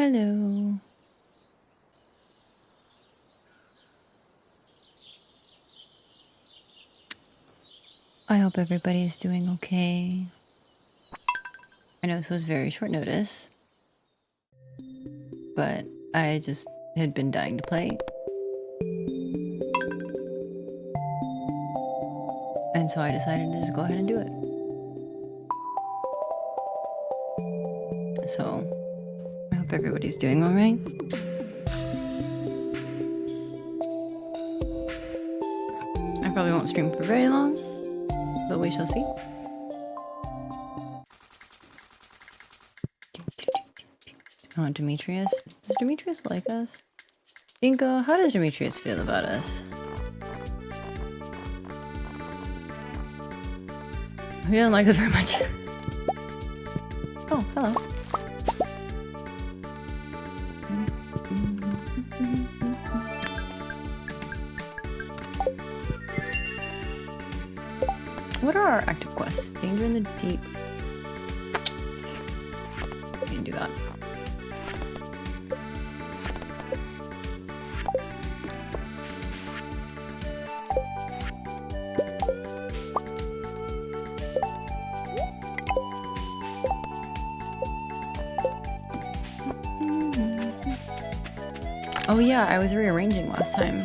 Hello. I hope everybody is doing okay. I know this was very short notice, but I just had been dying to play. And so I decided to just go ahead and do it. So I hope everybody's doing all right. I probably won't stream for very long, but we shall see. Oh, Demetrius. Does Demetrius like us? GOINKO, how does Demetrius feel about us? He doesn't like us very much. Oh, hello. What are our active quests? Danger in the deep. We can do that. Oh yeah, I was rearranging last time.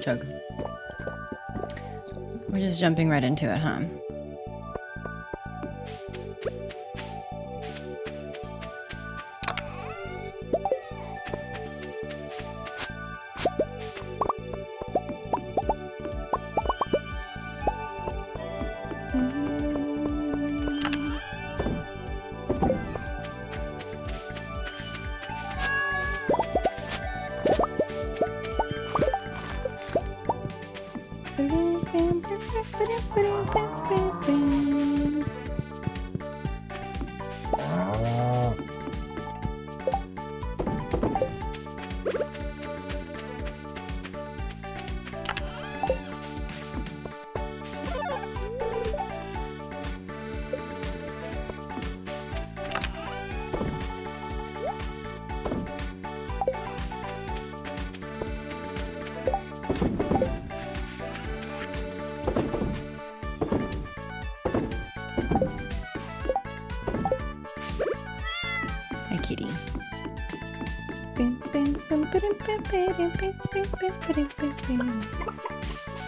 Chug. We're just jumping right into it, huh?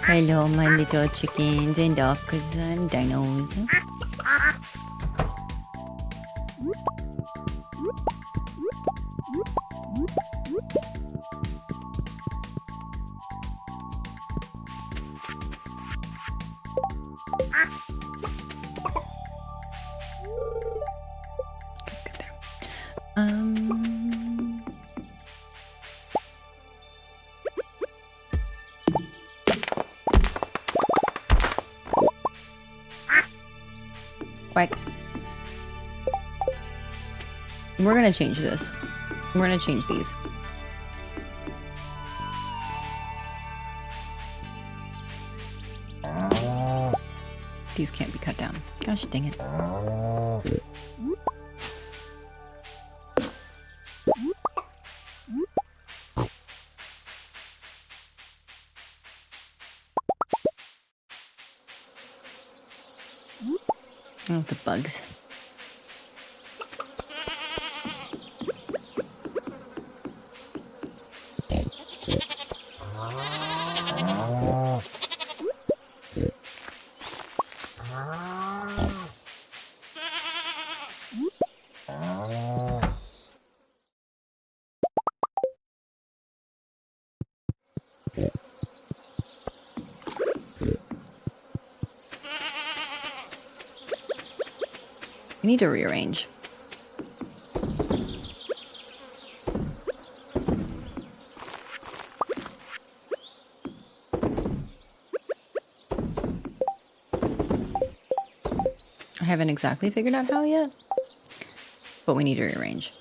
Hello, my little chickens and ducks and dinos. Quack. We're gonna change this. We're gonna change these. These can't be cut down. Gosh dang it. Oh, the bugs. I need to rearrange. I haven't exactly figured out how yet, but we need to rearrange.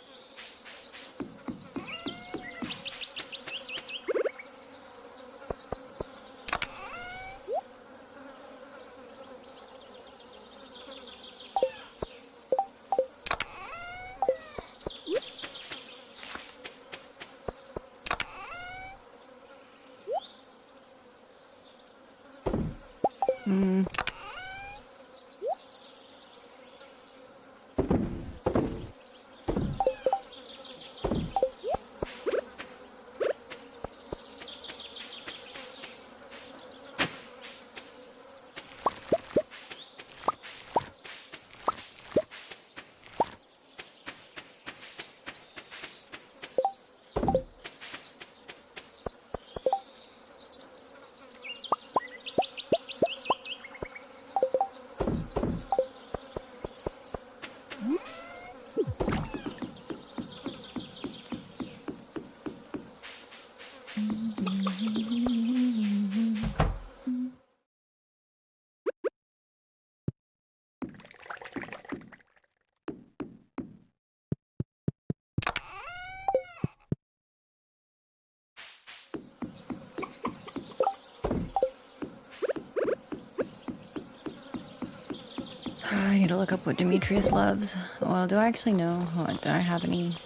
I need to look up what Demetrius loves. Well, do I actually know? What, do I have any?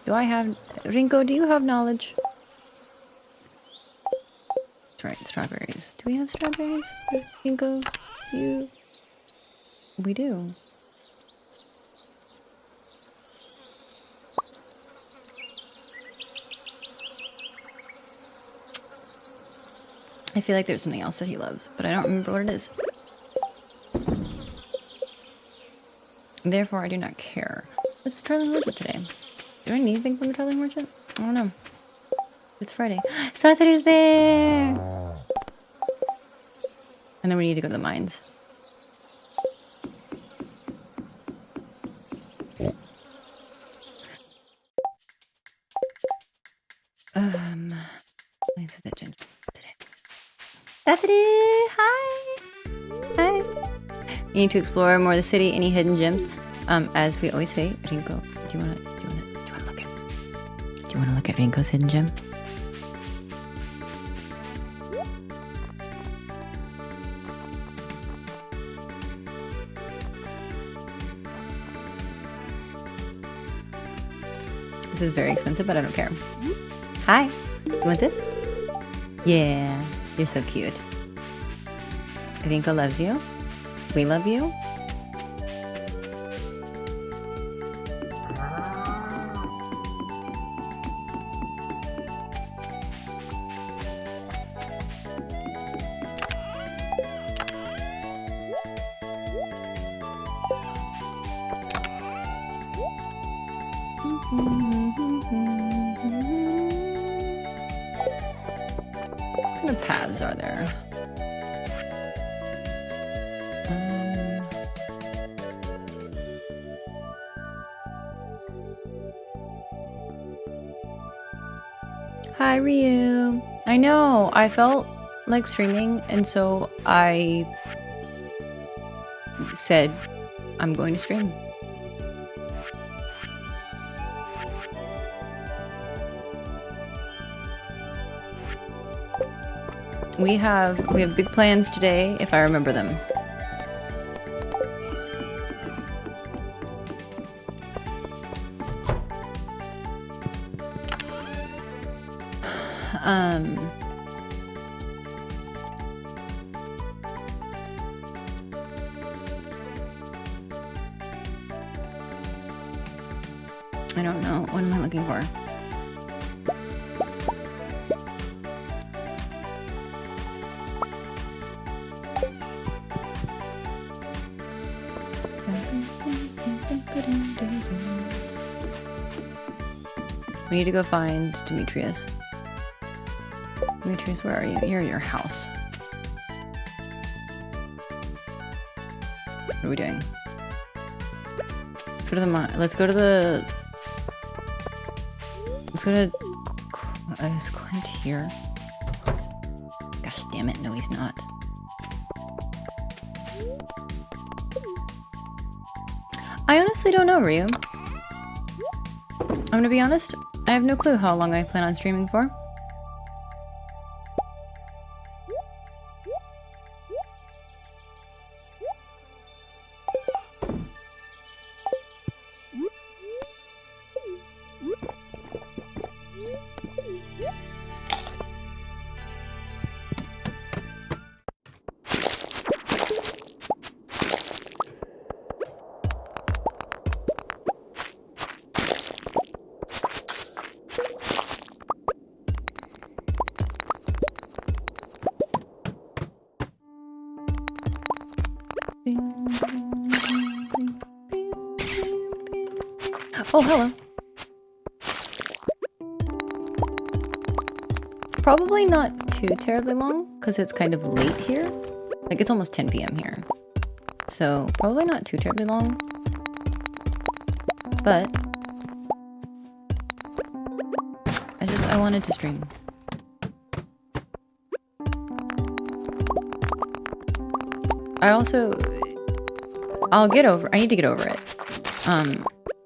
Do I have... Rinko, do you have knowledge? That's right, strawberries. Do we have strawberries? Rinko, do you... We do. I feel like there's something else that he loves, but I don't remember what it is. Therefore, I do not care. What's the traveling merchant today? Do I need anything from the traveling merchant? I don't know. It's Friday. Satoru's there! And then we need to go to the mines. Thanks for that ginger today. Satoru! Hi! Hi! You need to explore more of the city, any hidden gems. As we always say, Rinko, do you wanna look at Rinko's hidden gem? This is very expensive, but I don't care. Hi, you want this? Yeah, you're so cute. Rinko loves you. We love you. What kind of paths are there? Hi, Ryu. I know, I felt like streaming, and so I said, I'm going to stream. We have big plans today, if I remember them. I don't know. What am I looking for? We need to go find Demetrius. Demetrius, where are you? You're at your house. What are we doing? Let's go to the mine. Let's go to is Clint here? Gosh damn it, no he's not. I honestly don't know, Ryu. I'm gonna be honest, I have no clue how long I plan on streaming for. Oh, hello. Probably not too terribly long, because it's kind of late here. Like, it's almost 10 p.m. here. So, probably not too terribly long. But I wanted to stream. I need to get over it.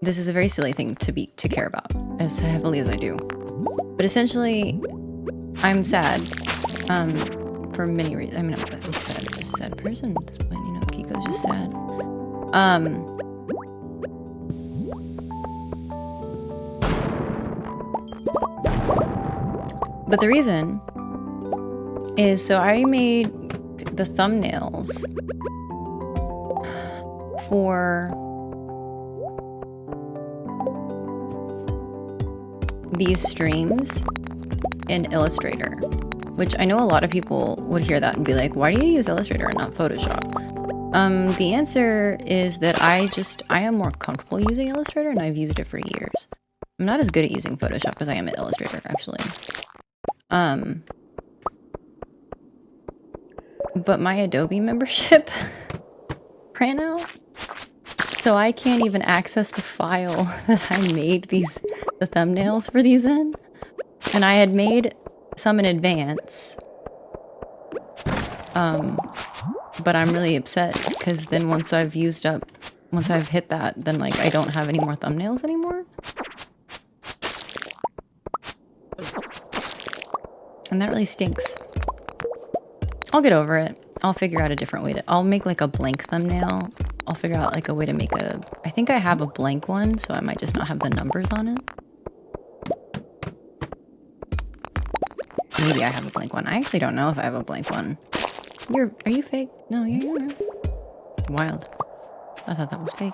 This is a very silly thing to care about, as heavily as I do. But essentially, I'm sad, for many reasons. I mean, I'm just a sad person at this point, you know, Kiko's just sad. But the reason is, so I made the thumbnails for these streams in Illustrator, which I know a lot of people would hear that and be like, why do you use Illustrator and not Photoshop? The answer is that I am more comfortable using Illustrator, and I've used it for years. I'm not as good at using Photoshop as I am at Illustrator, actually. But my Adobe membership ran out, so I can't even access the file that I made the thumbnails for these in. And I had made some in advance. But I'm really upset because then once I've hit that, then like I don't have any more thumbnails anymore. And that really stinks. I'll get over it. I'll figure out a different way I'll make like a blank thumbnail. I'll figure out like a way to make I think I have a blank one, so I might just not have the numbers on it. Maybe I have a blank one. I actually don't know if I have a blank one. Are you fake? No, you're wild. I thought that was fake.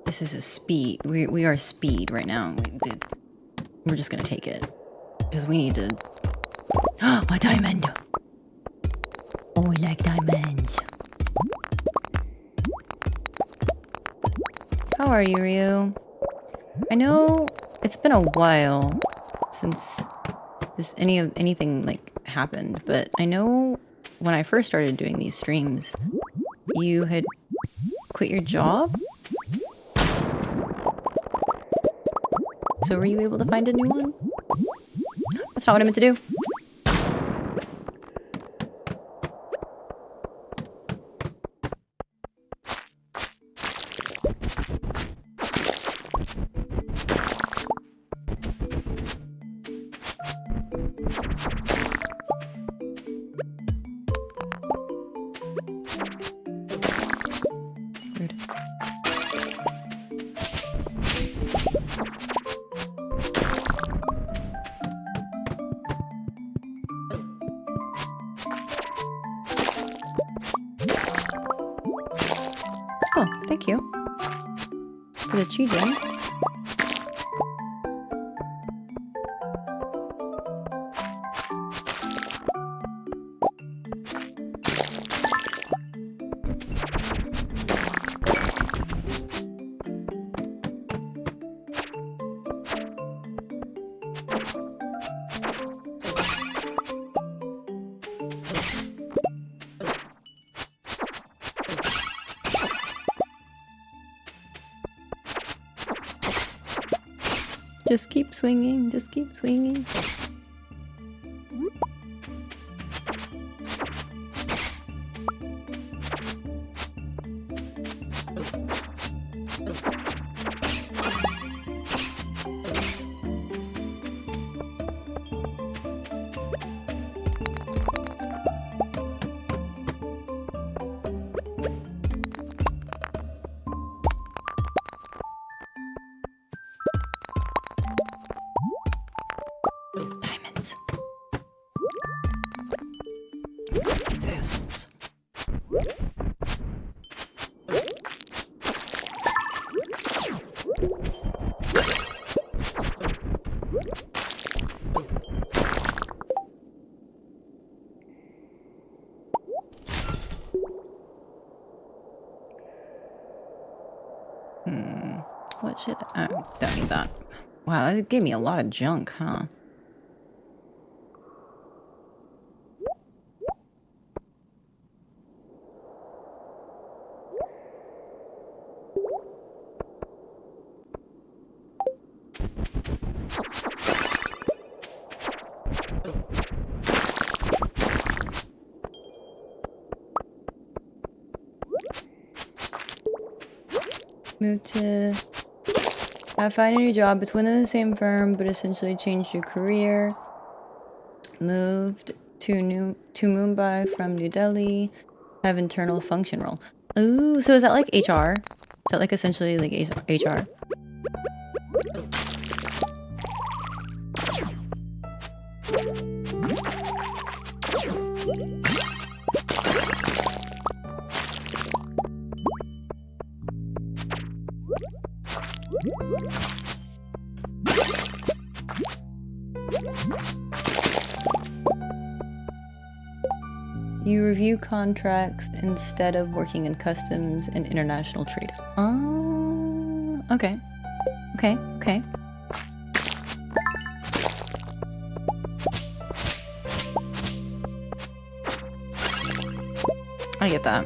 This is a speed. We are speed right now. We're just gonna take it. Because we need to... a diamond! Oh, we like diamonds. How are you, Ryu? I know it's been a while since anything like happened, but I know when I first started doing these streams, you had quit your job? So were you able to find a new one? That's not what I meant to do. Oh, thank you for the cheating. Just keep swinging, just keep swinging. Diamonds. These assholes. What should I... Oh, don't need that. Wow, that gave me a lot of junk, huh? Move to... find a new job. It's within the same firm, but essentially changed your career. Moved to Mumbai from New Delhi. Have internal function role. Ooh, so is that like HR? Is that like essentially like HR? You review contracts instead of working in customs and international trade. Oh, okay. Okay, okay. I get that.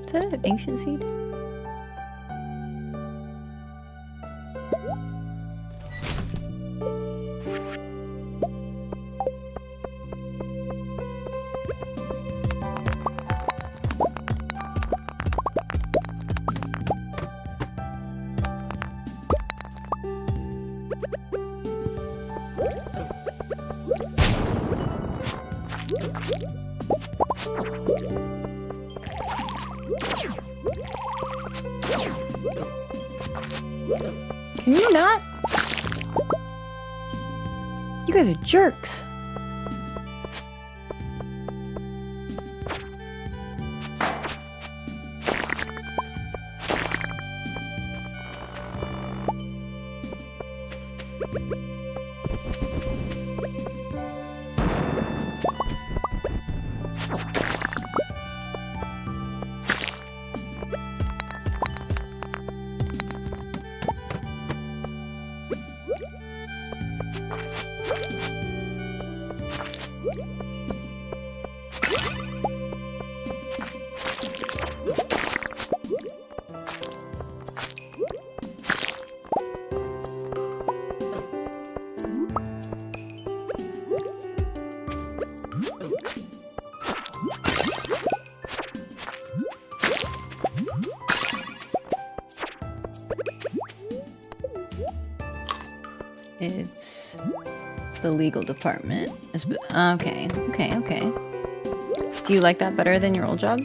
Is that an ancient seed? Can you not? You guys are jerks. It's the legal department. Okay, okay, okay. Do you like that better than your old job?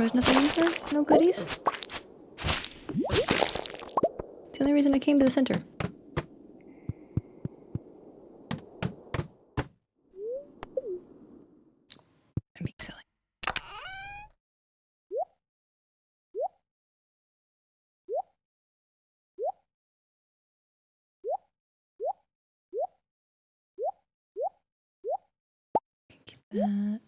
was nothing in here? No goodies? It's the only reason I came to the center. I'm being silly. Keep that.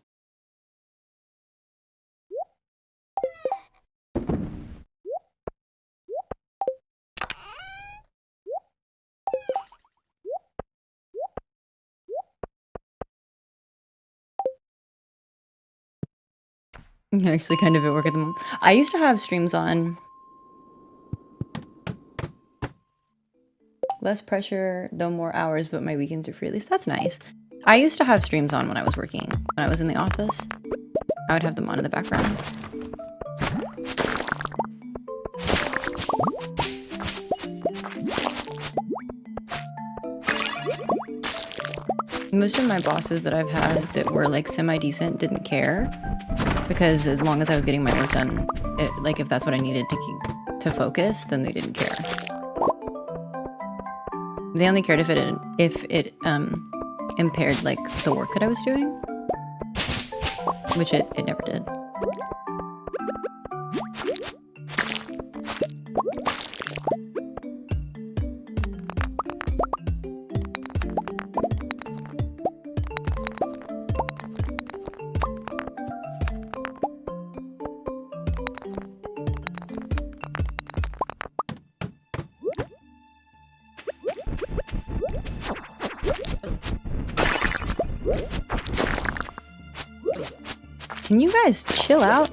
I actually kind of at work at the moment. I used to have streams on. Less pressure, though more hours, but my weekends are free. At least that's nice. I used to have streams on when I was working. When I was in the office, I would have them on in the background. Most of my bosses that I've had that were like semi-decent didn't care, because as long as I was getting my work done, like if that's what I needed to focus, then they didn't care. They only cared if it impaired like the work that I was doing, which it never did. Can you guys chill out?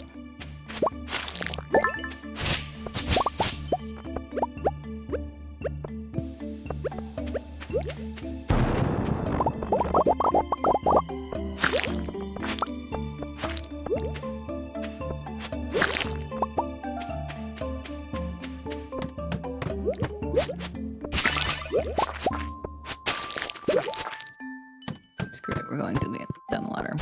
Screw it, we're going down the ladder.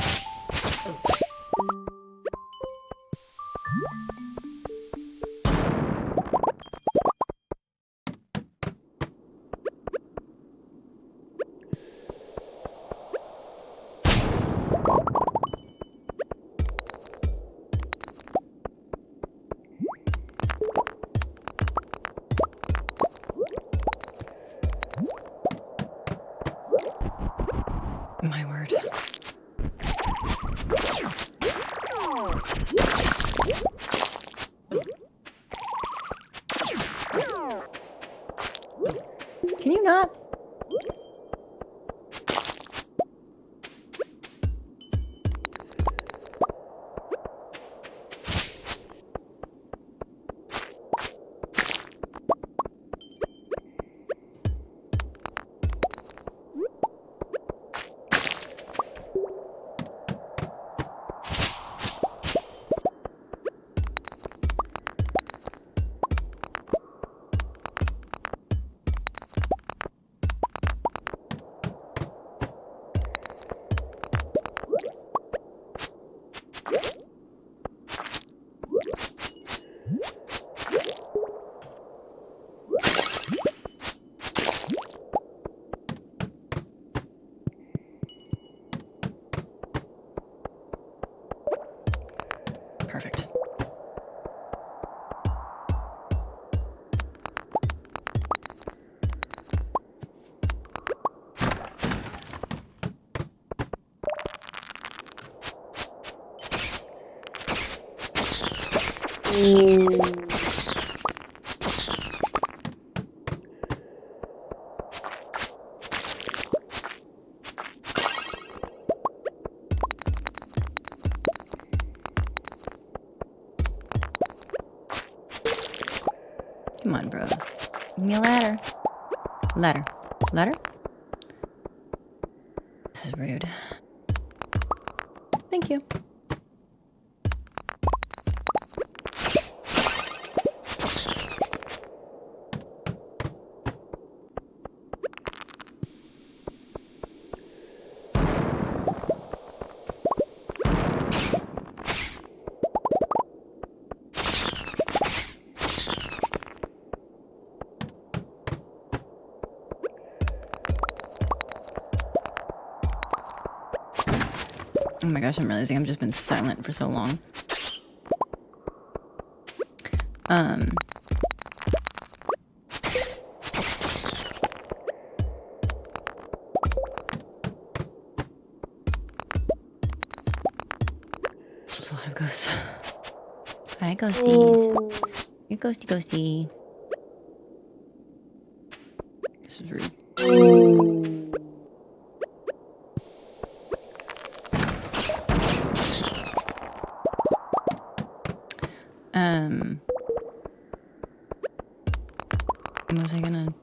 My word. Can you not? Perfect. Come on, bro. Give me a ladder. Ladder. Ladder? This is rude. Thank you. Oh my gosh, I'm realizing I've just been silent for so long. That's a lot of ghosts. Hi, ghosties. You're ghosty, ghosty. This is rude. Was I gonna...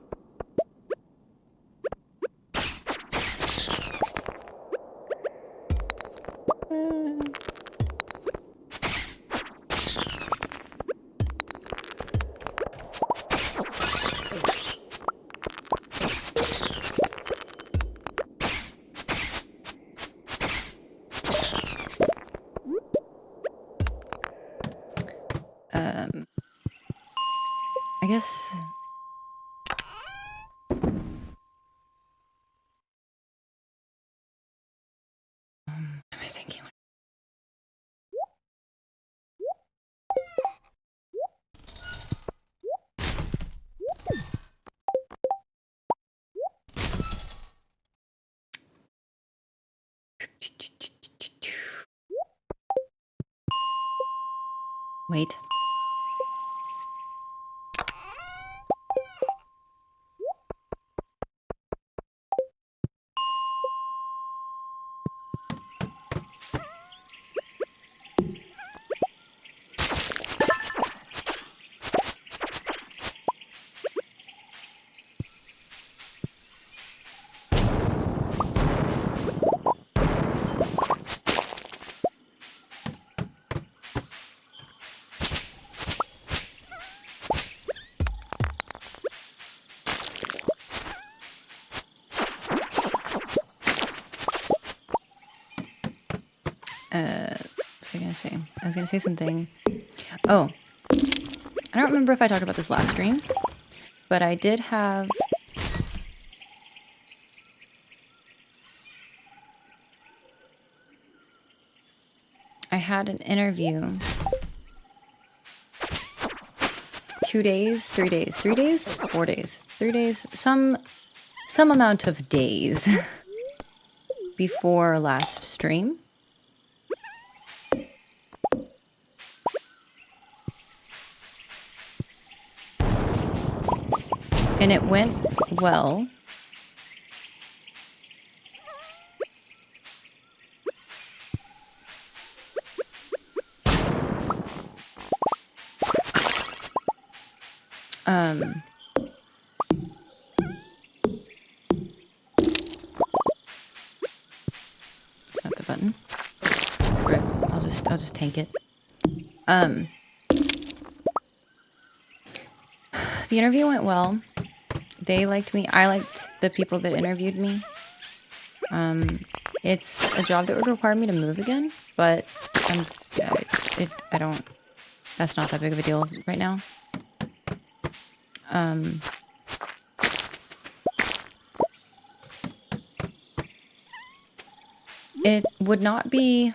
I guess... am I thinking? Wait. I was gonna say something. Oh, I don't remember if I talked about this last stream, but I did have... I had an interview 2 days, 3 days, 3 days, 4 days, 3 days, some amount of days before last stream. And it went well. It's not the button. Screw it. I'll just tank it. The interview went well. They liked me. I liked the people that interviewed me. It's a job that would require me to move again, but I don't. That's not that big of a deal right now. It would not be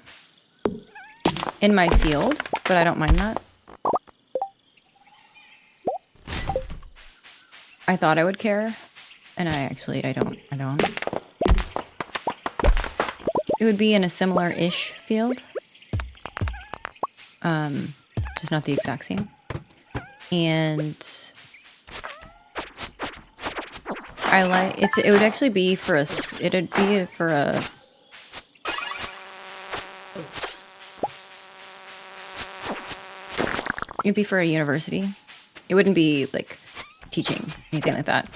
in my field, but I don't mind that. I thought I would care, and I don't. It would be in a similar-ish field. Just not the exact same. And I like it would actually be for a it'd be for a it'd be for a university. It wouldn't be like teaching, anything like that.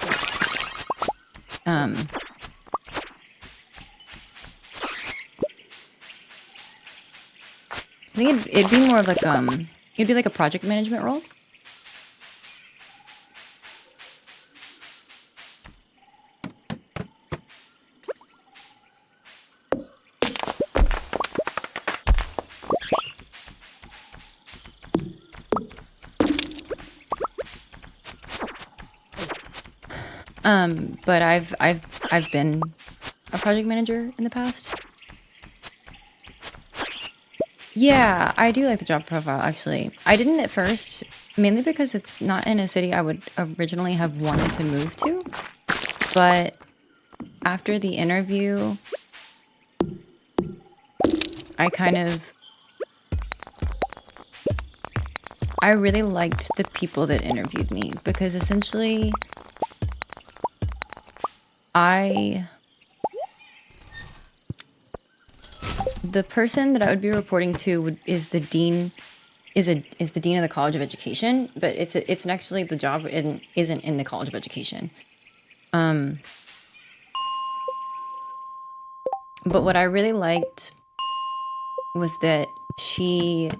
I think it'd be more like it'd be like a project management role. But I've been a project manager in the past. Yeah, I do like the job profile, actually. I didn't at first, mainly because it's not in a city I would originally have wanted to move to. But after the interview, I really liked the people that interviewed me, because essentially the person that I would be reporting to is the dean of the College of Education, but it's actually the job isn't in the College of Education. But what I really liked was that she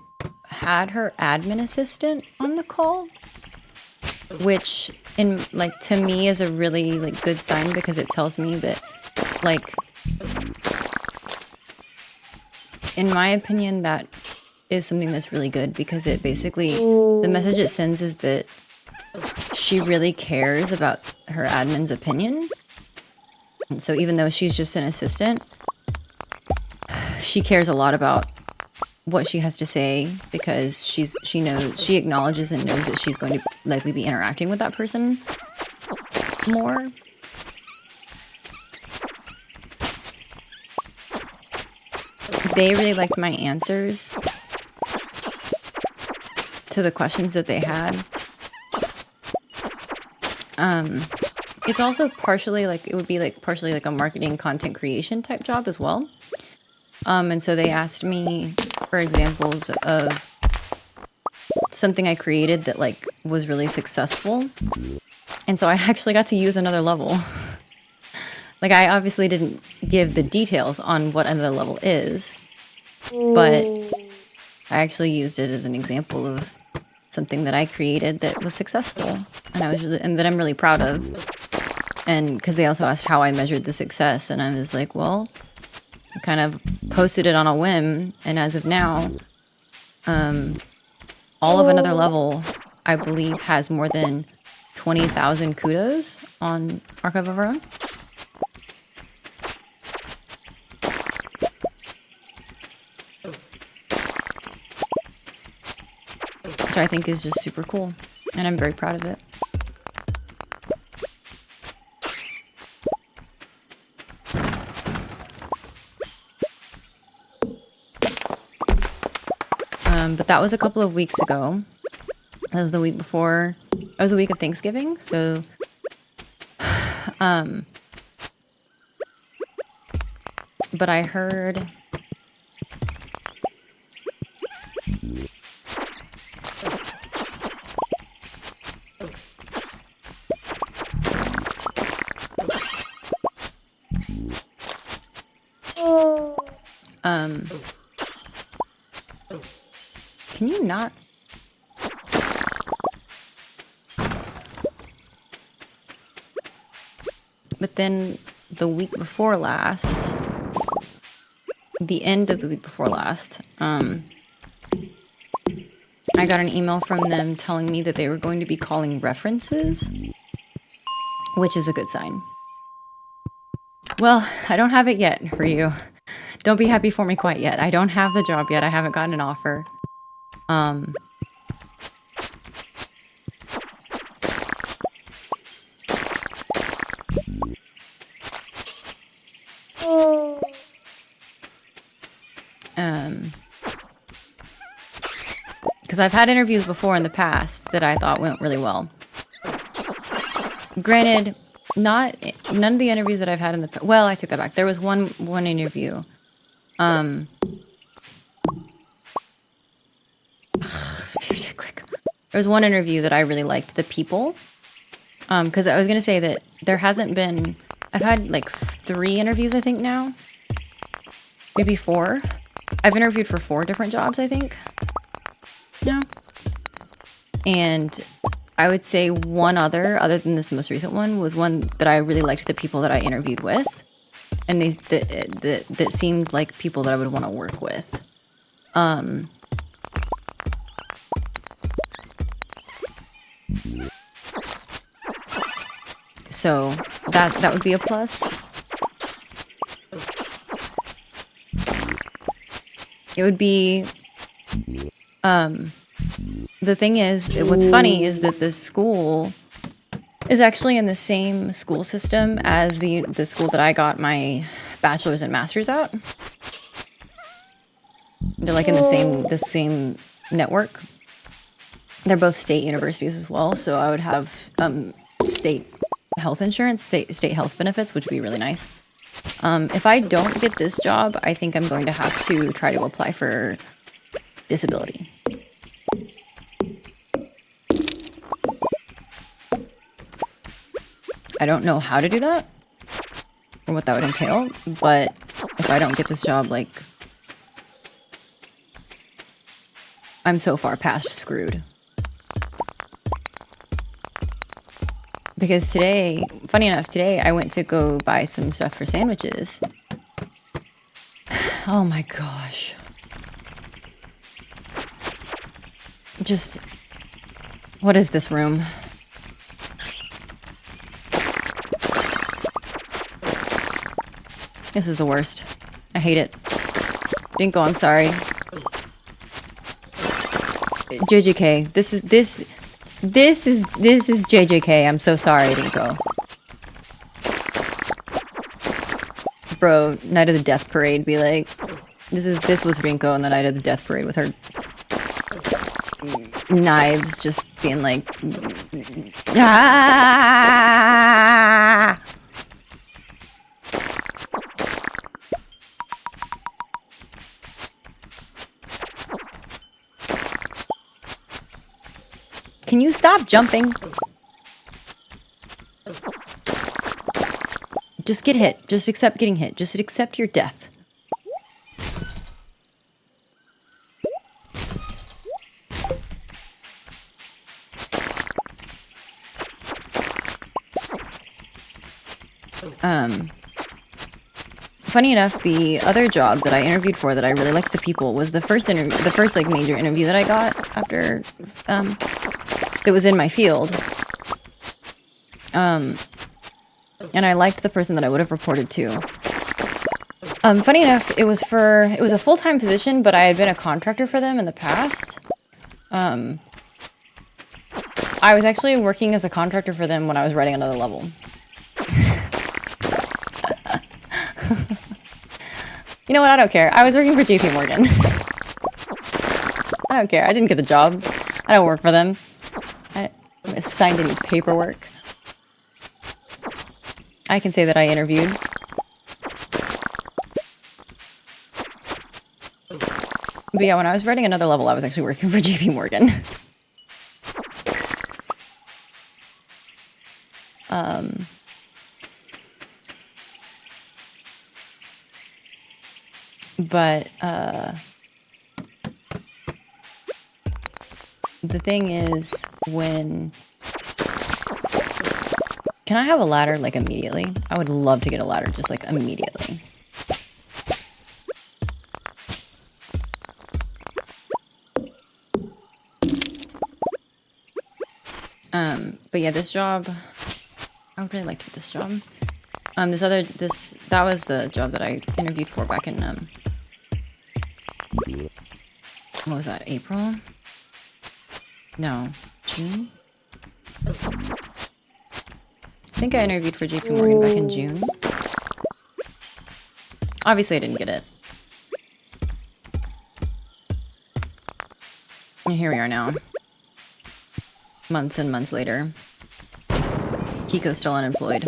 had her admin assistant on the call, which to me is a really good sign, because it tells me that in my opinion that is something that's really good, because it basically, the message it sends is that she really cares about her admin's opinion. And so even though she's just an assistant, she cares a lot about what she has to say, because she acknowledges and knows that she's going to likely be interacting with that person more. They really liked my answers to the questions that they had. It's also partially partially a marketing content creation type job as well. And so they asked me for examples of something I created that was really successful. And so I actually got to use another level. I obviously didn't give the details on what another level is, but I actually used it as an example of something that I created that was successful, and that I'm really proud of. And because they also asked how I measured the success, and I was like, well, I kind of posted it on a whim, and as of now, all of another level, I believe, has more than 20,000 kudos on Archive of Our Own. Which I think is just super cool, and I'm very proud of it. But that was a couple of weeks ago. That was the week before. It was the week of Thanksgiving, so but I heard can you not? But then the week before last, the end of the week before last, I got an email from them telling me that they were going to be calling references, which is a good sign. Well, I don't have it yet for you. Don't be happy for me quite yet. I don't have the job yet. I haven't gotten an offer. Because I've had interviews before in the past that I thought went really well. Granted, none of the interviews that I've had in the well, I take that back. There was one interview. There was one interview that I really liked the people. Because I was gonna say that there hasn't been. I've had 3 interviews, I think now. Maybe 4. I've interviewed for 4 different jobs, I think. No. And I would say one other than this most recent one, was one that I really liked the people that I interviewed with. And that seemed like people that I would want to work with. So that would be a plus. It would be The thing is, what's funny is that this school is actually in the same school system as the school that I got my bachelor's and master's at. They're like in the same network. They're both state universities as well, so I would have state health insurance, state health benefits, which would be really nice. If I don't get this job, I think I'm going to have to try to apply for disability. I don't know how to do that or what that would entail, but if I don't get this job, like, I'm so far past screwed. Because today, funny enough, today I went to go buy some stuff for sandwiches. Oh my gosh. Just, what is this room? This is the worst. I hate it. Rinko, I'm sorry. JJK, this is JJK. I'm so sorry, Rinko. Bro, Night of the Death Parade be like, this was Rinko on the Night of the Death Parade with her knives just being like, ah! Can you stop jumping? Just get hit. Just accept getting hit. Just accept your death. Funny enough, the other job that I interviewed for that I really liked the people was the first like major interview that I got after it was in my field. And I liked the person that I would have reported to. Funny enough, it was a full-time position, but I had been a contractor for them in the past. I was actually working as a contractor for them when I was writing another level. You know what? I don't care. I was working for JP Morgan. I don't care. I didn't get the job. I don't work for them. I signed any paperwork. I can say that I interviewed. But yeah, when I was writing another level, I was actually working for JP Morgan. But the thing is, when... Can I have a ladder, like, immediately? I would love to get a ladder, just, like, immediately. But yeah, this job... I would really like to get this job. That was the job that I interviewed for back in, what was that, April? No, June? I think I interviewed for JP Morgan back in June. Obviously, I didn't get it. And here we are now. Months and months later. Kiko's still unemployed.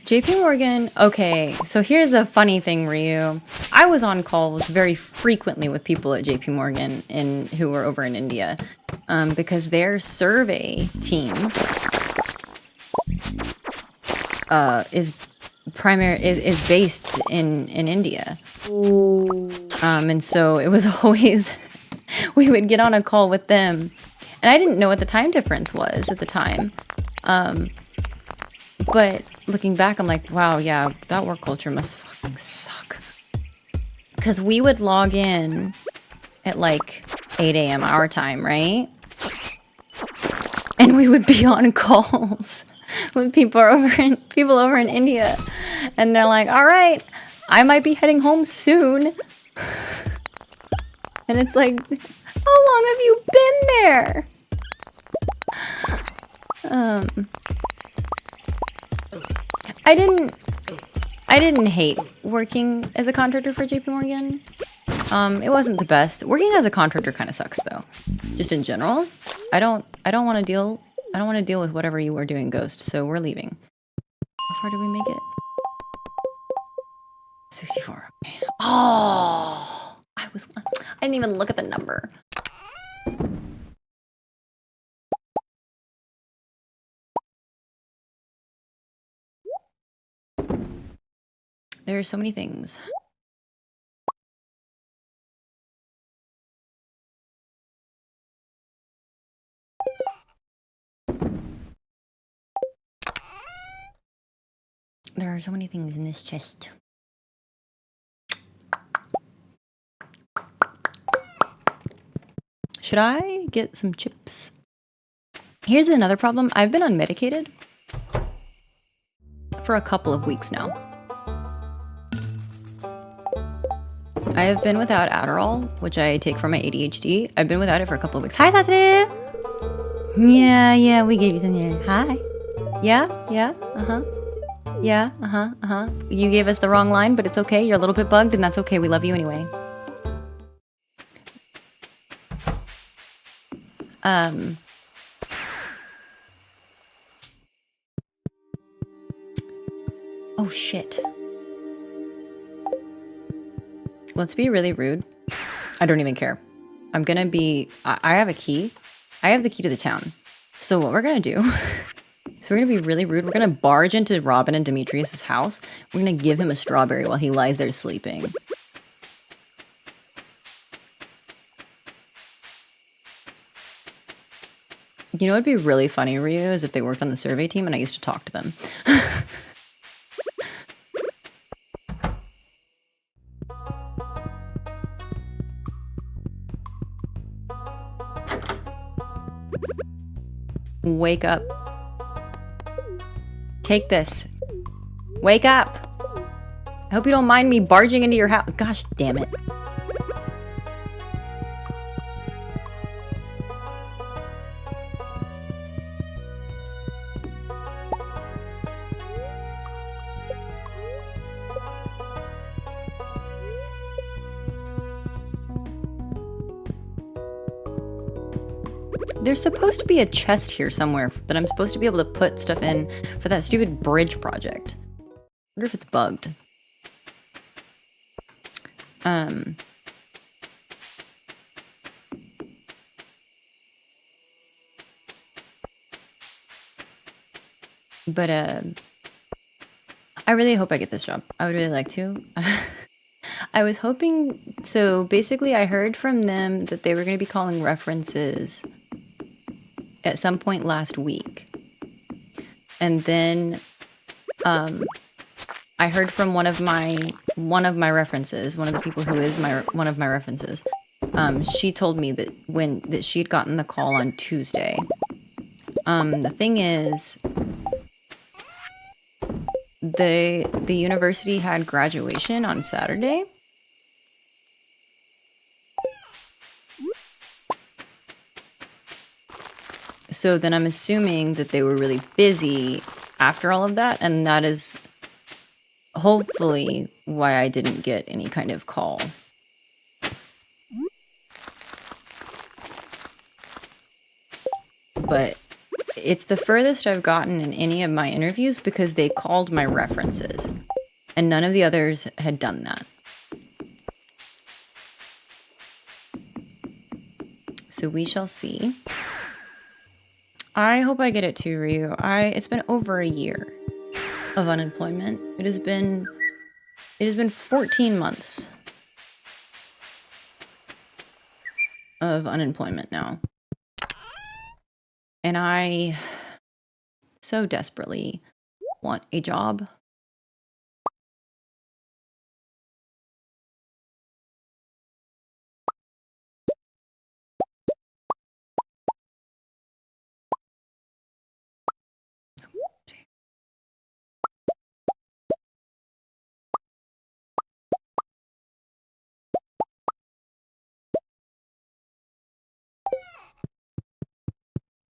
JP Morgan, okay, so here's the funny thing, Ryu. I was on calls very frequently with people at JP Morgan who were over in India, because their survey team is based in India. And so it was always, we would get on a call with them, and I didn't know what the time difference was at the time. But looking back, I'm like, wow, yeah, that work culture must fucking suck. Because we would log in at like 8 a.m. our time, right? And we would be on calls with people over in India, and they're like, "All right, I might be heading home soon," and it's like, "How long have you been there?" I didn't hate working as a contractor for JP Morgan. It wasn't the best. Working as a contractor kind of sucks though. Just in general. I don't want to deal with whatever you are doing, Ghost, so we're leaving. How far did we make it? 64. Oh, I didn't even look at the number. There are so many things. There are so many things in this chest. Should I get some chips? Here's another problem. I've been unmedicated for a couple of weeks now. I have been without Adderall, which I take for my ADHD. I've been without it for a couple of weeks. Hi, Tatri! Yeah, we gave you some. Hi. Yeah, uh-huh. You gave us the wrong line, but it's okay. You're a little bit bugged, and that's okay. We love you anyway. Oh, shit. Let's be really rude. I don't even care. I'm gonna be... I have a key. I have the key to the town. So what we're gonna do... So we're gonna be really rude. We're gonna barge into Robin and Demetrius's house. We're gonna give him a strawberry while he lies there sleeping. You know what'd be really funny, Ryu, is if they worked on the survey team and I used to talk to them. Wake up. Take this. Wake up! I hope you don't mind me barging into your house. Gosh damn it. There's supposed to be a chest here somewhere that I'm supposed to be able to put stuff in for that stupid bridge project. I wonder if it's bugged. But I really hope I get this job. I would really like to. I was hoping, so basically I heard from them that they were going to be calling references at some point last week. And then I heard from one of my references, one of the people who is one of my references. She told me that she'd gotten the call on Tuesday. The thing is, the university had graduation on Saturday. So then I'm assuming that they were really busy after all of that, and that is hopefully why I didn't get any kind of call. But it's the furthest I've gotten in any of my interviews because they called my references, and none of the others had done that. So we shall see. I hope I get it too, Ryu. It's been over a year of unemployment. It has been 14 months of unemployment now. And I so desperately want a job.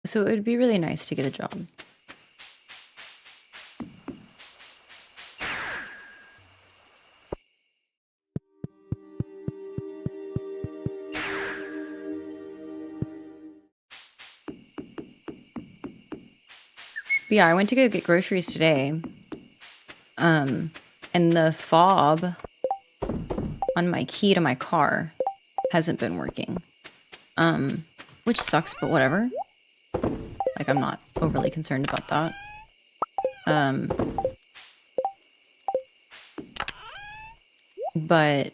So it would be really nice to get a job. But yeah, I went to go get groceries today. And the fob on my key to my car hasn't been working. Which sucks, but whatever. Like, I'm not overly concerned about that. But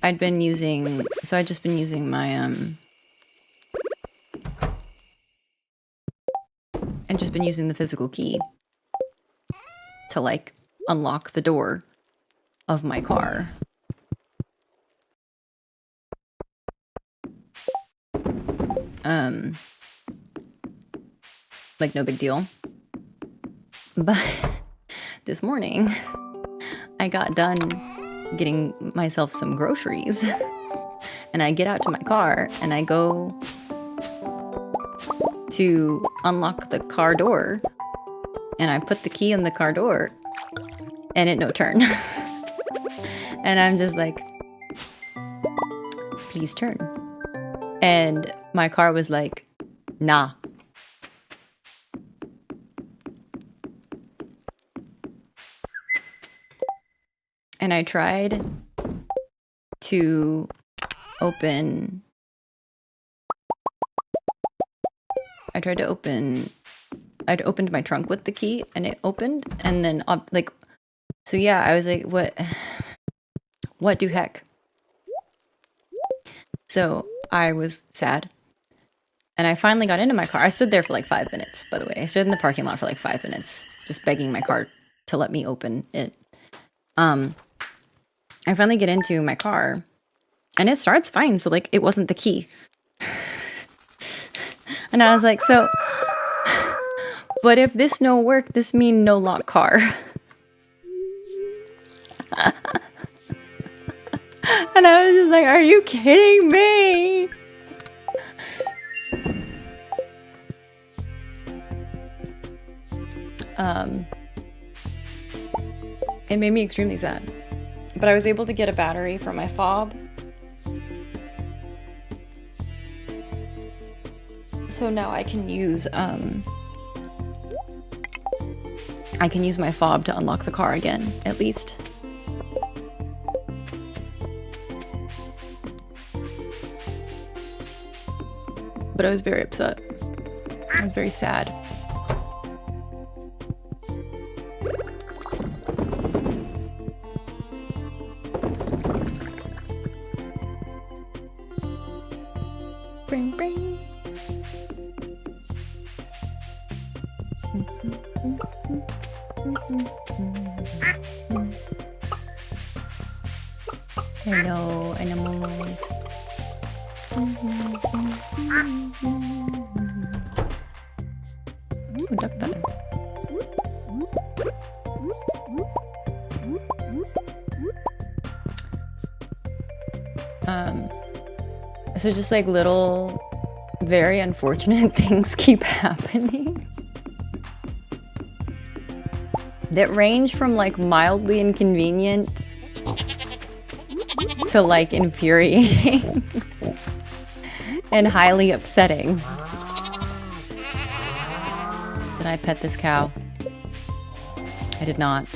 I'd just been using my, I'd just been using the physical key to, like, unlock the door of my car. Like, no big deal. But this morning, I got done getting myself some groceries. And I get out to my car, and I go to unlock the car door. And I put the key in the car door, and it no turn. And I'm just like, please turn. And my car was like, nah. And I tried to open... I'd opened my trunk with the key, and it opened, and then, like... So yeah, I was like, what do heck? So I was sad. And I finally got into my car. I stood there for like 5 minutes, by the way. I stood in the parking lot for like 5 minutes, just begging my car to let me open it. I finally get into my car, and it starts fine, so like it wasn't the key. And I was like, so, but if this no work, this mean no lock car. And I was just like, are you kidding me? It made me extremely sad. But I was able to get a battery for my fob. So now I can use my fob to unlock the car again, at least. But I was very upset. I was very sad. Bring, bring. Hello, animals. Ooh, duck feather. So just like little, very unfortunate things keep happening. That range from like mildly inconvenient to like infuriating and highly upsetting. Did I pet this cow? I did not.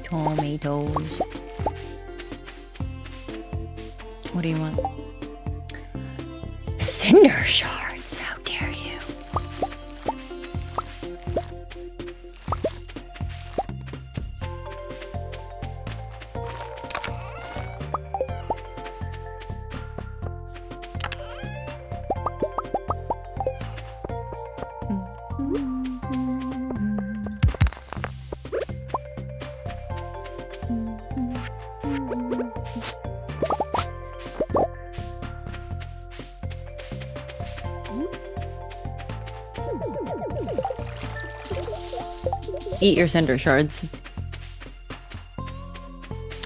Tomatoes. What do you want? Cinder shards, how dare you? Eat your cinder shards.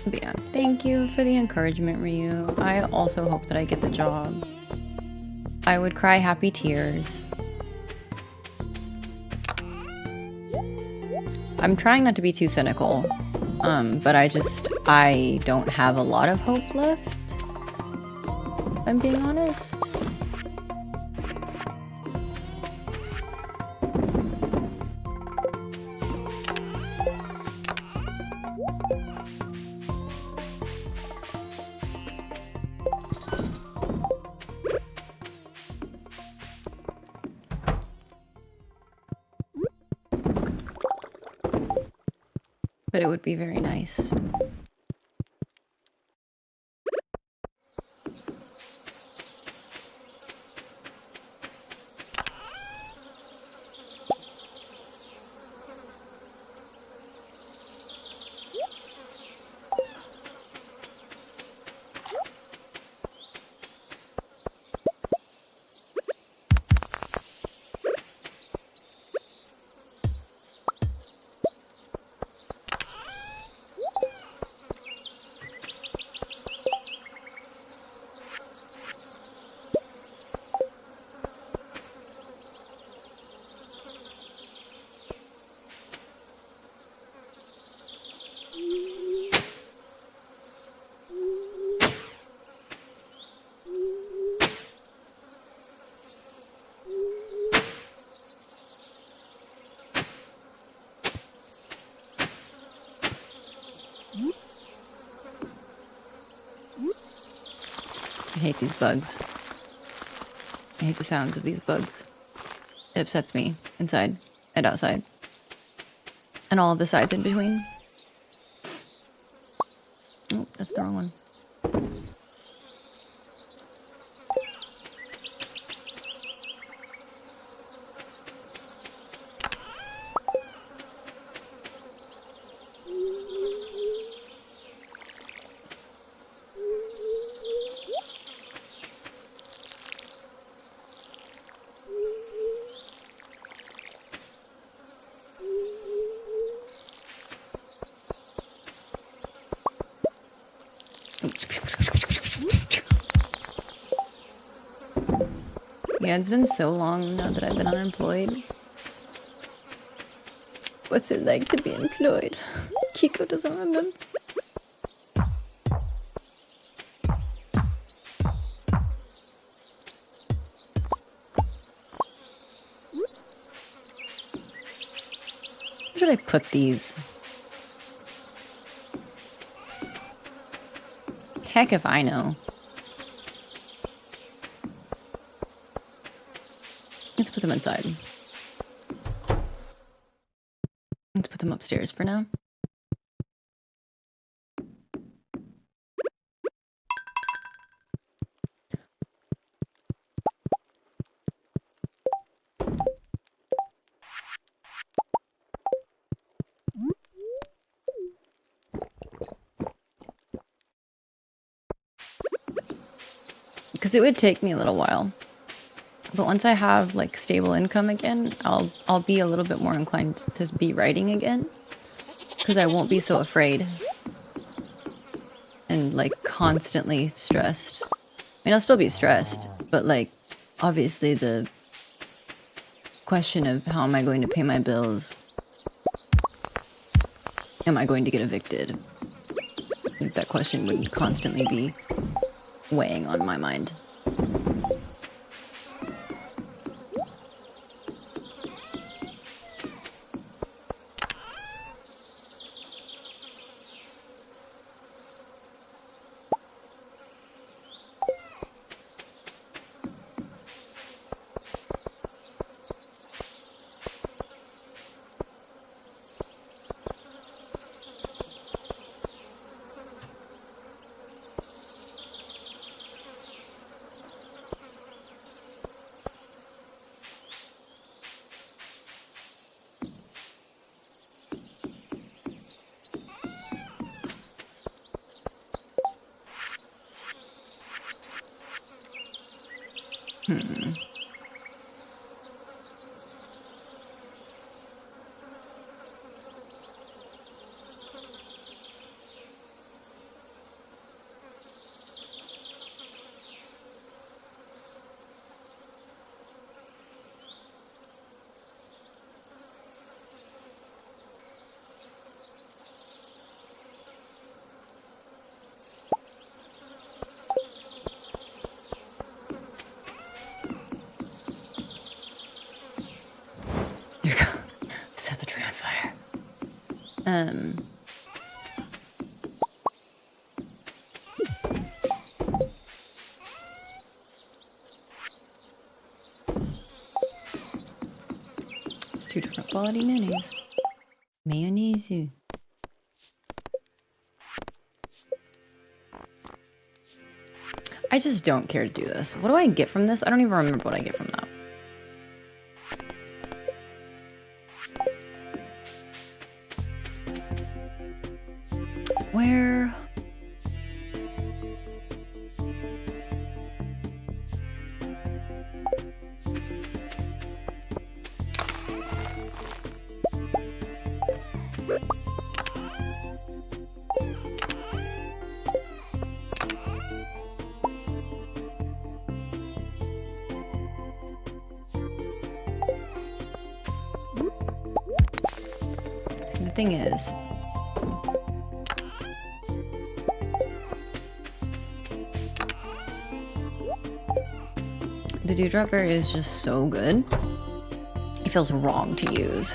But yeah, thank you for the encouragement, Ryu. I also hope that I get the job. I would cry happy tears. I'm trying not to be too cynical, but I don't have a lot of hope left, if I'm being honest. But it would be very nice. I hate these bugs. I hate the sounds of these bugs. It upsets me inside and outside. And all of the sides in between. Oh, that's the wrong one. Yeah, it's been so long now that I've been unemployed. What's it like to be employed? Kiko doesn't remember. Where should I put these? Heck if I know. Let's put them inside. Let's put them upstairs for now. Because it would take me a little while. But once I have like stable income again, I'll be a little bit more inclined to be writing again. Because I won't be so afraid. And like constantly stressed. I mean, I'll still be stressed, but like obviously the question of how am I going to pay my bills? Am I going to get evicted? I think that question would constantly be weighing on my mind. It's two different quality mayonnaise. Mayonnaise. I just don't care to do this. What do I get from this? I don't even remember what I get from that. Where? The thing is, the dewdrop berry is just so good. It feels wrong to use.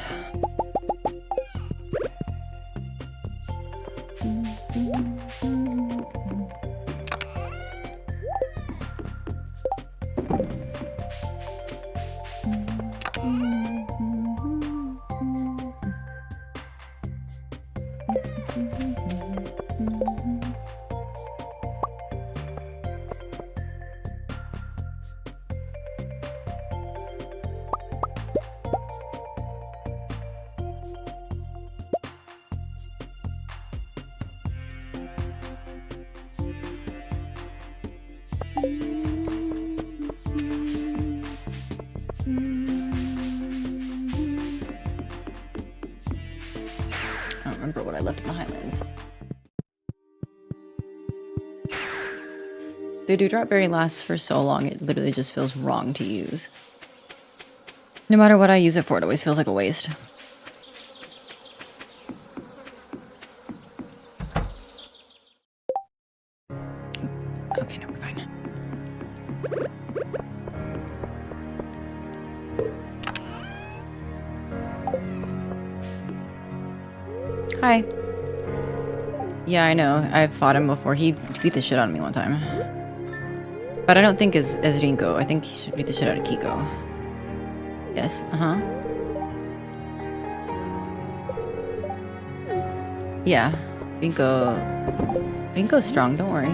I don't remember what I left in the Highlands. The dewdrop berry lasts for so long, it literally just feels wrong to use. No matter what I use it for, it always feels like a waste. Okay, no, we're fine. Hi. Yeah, I know. I've fought him before. He beat the shit out of me one time. But I don't think as Rinko. I think he should beat the shit out of Kiko. Yes, uh-huh. Yeah. Rinko's strong, don't worry.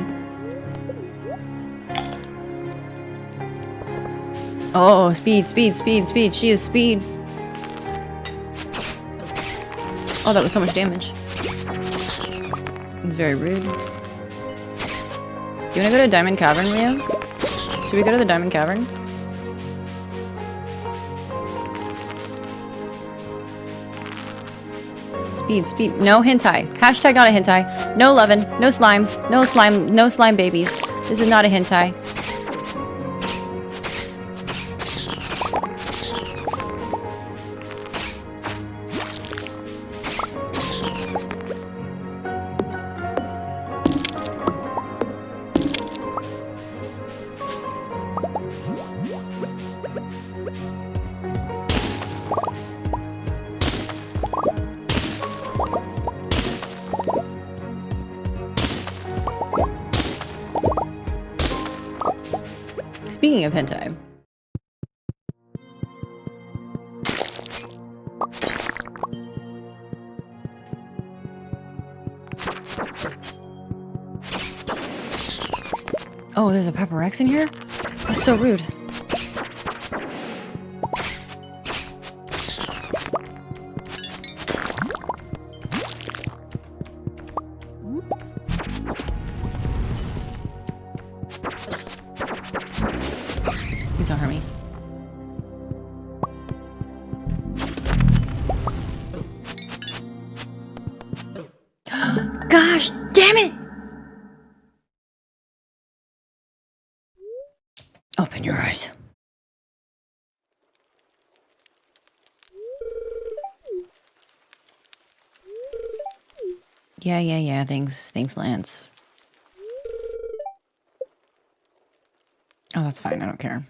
Oh, speed, speed, speed, speed. She is speed. Oh, that was so much damage. It's very rude. Do you want to go to Diamond Cavern, Rio? Should we go to the Diamond Cavern? Speed, speed. No hentai. Hashtag not a hentai. No lovin'. No slimes. No slime. No slime babies. This is not a hentai. Speaking of hentai. Oh, there's a Pepper X in here? That's so rude. Please don't hurt me. Gosh, damn it! Open your eyes. Yeah. Thanks, Lance. Oh, that's fine. I don't care.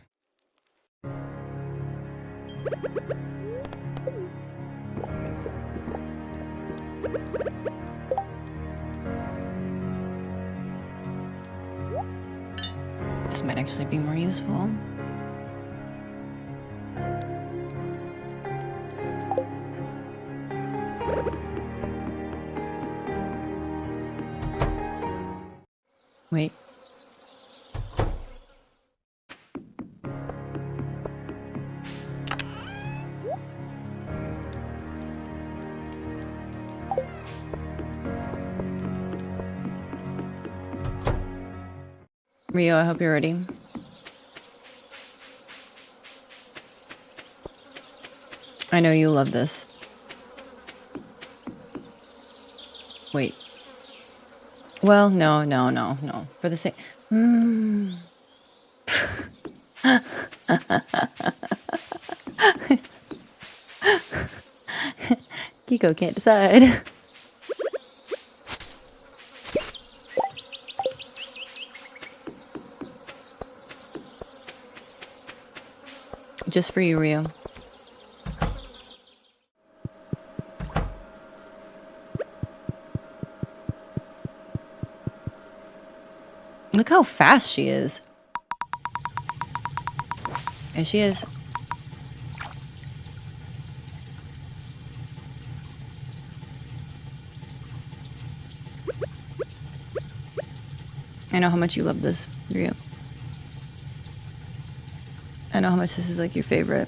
This might actually be more useful. Wait. Rio, I hope you're ready. I know you love this. Wait. Well, no. For the sake... Kiko can't decide. Just for you, Rio. Look how fast she is. There she is. I know how much you love this, Rio. I know how much this is like your favorite.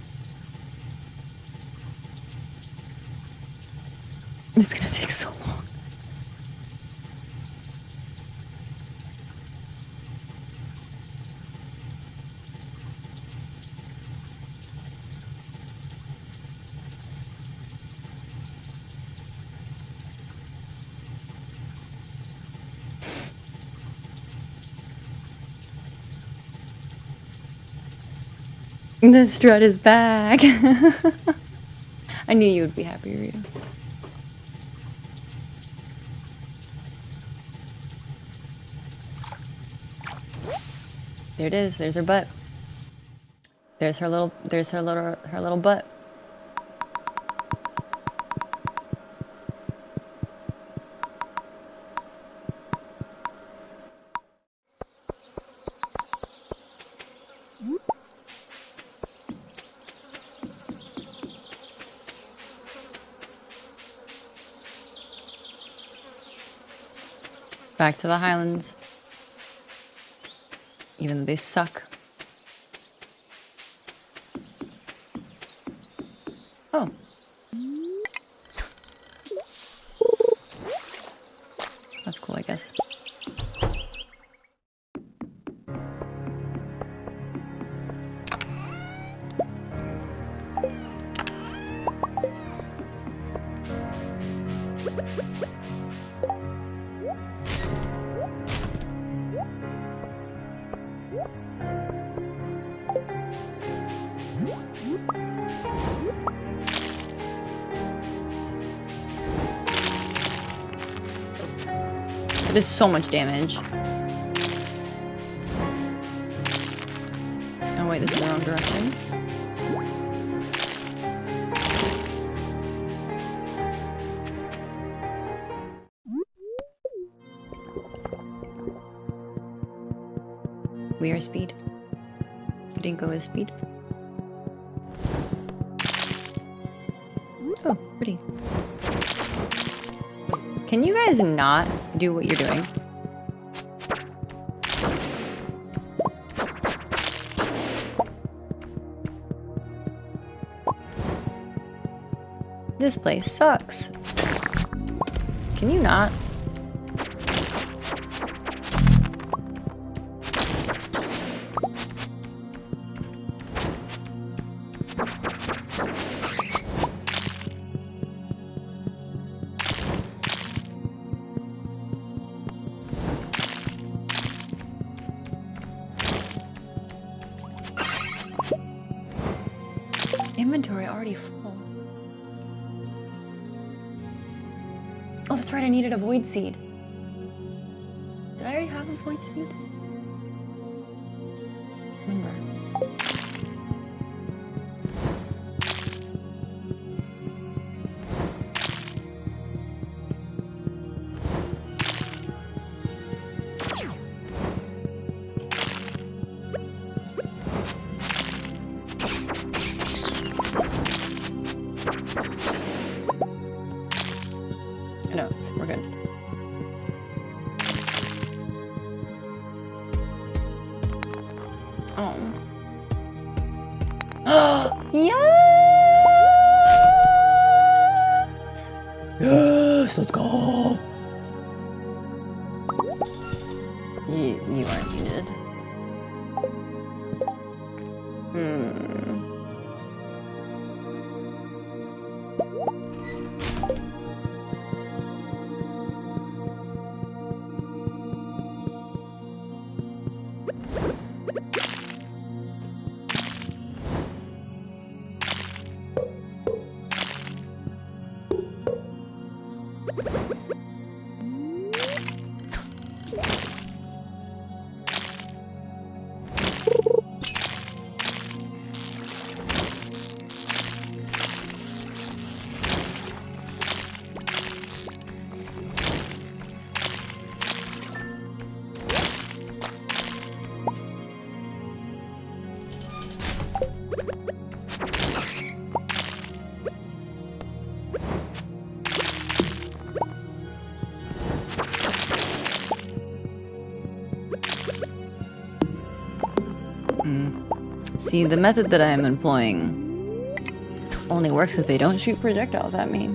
It's gonna take so long. The strut is back. I knew you would be happy, Rio. There it is. There's her butt. There's her little butt. Back to the Highlands. Even though they suck. Oh. That's cool, I guess. It is so much damage. Oh wait, this is the wrong direction. We are speed. Rinko is speed. Oh, pretty. Can you guys not do what you're doing? This place sucks. Can you not? Inventory already full. Oh, that's right, I needed a void seed. Did I already have a void seed? Remember. Oh. Yes! Yes, let's go. You aren't needed. See, the method that I am employing only works if they don't shoot projectiles at me.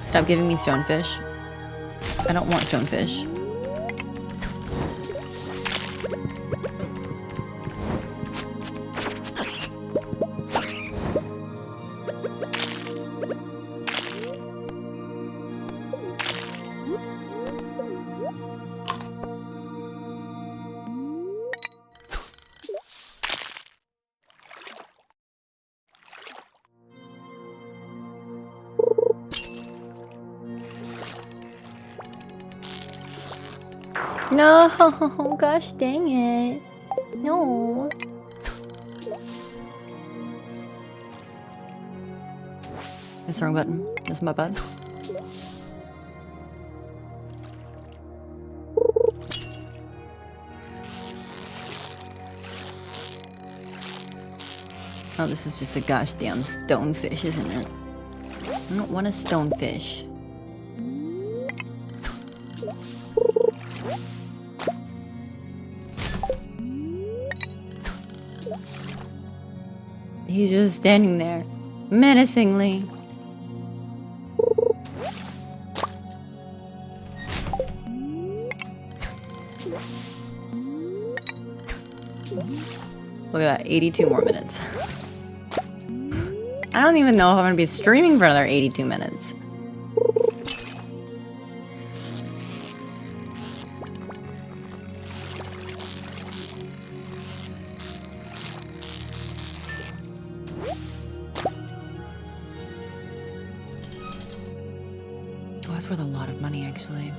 Stop giving me stonefish. I don't want stonefish. No, gosh dang it. No. That's the wrong button. That's my bad. Oh, this is just a gosh damn stonefish, isn't it? I don't want a stonefish. He's just standing there, menacingly. Look at that, 82 more minutes. I don't even know if I'm gonna be streaming for another 82 minutes. Oh, that's worth a lot of money, actually.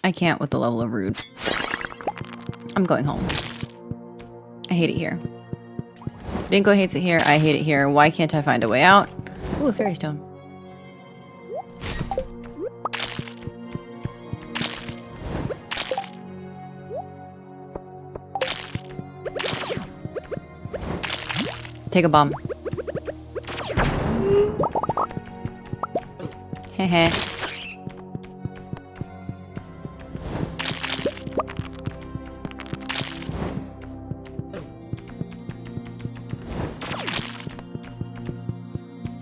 I can't with the level of rude. I'm going home. I hate it here. Rinko hates it here. I hate it here. Why can't I find a way out? Ooh, a fairy stone. Take a bomb. Hehe.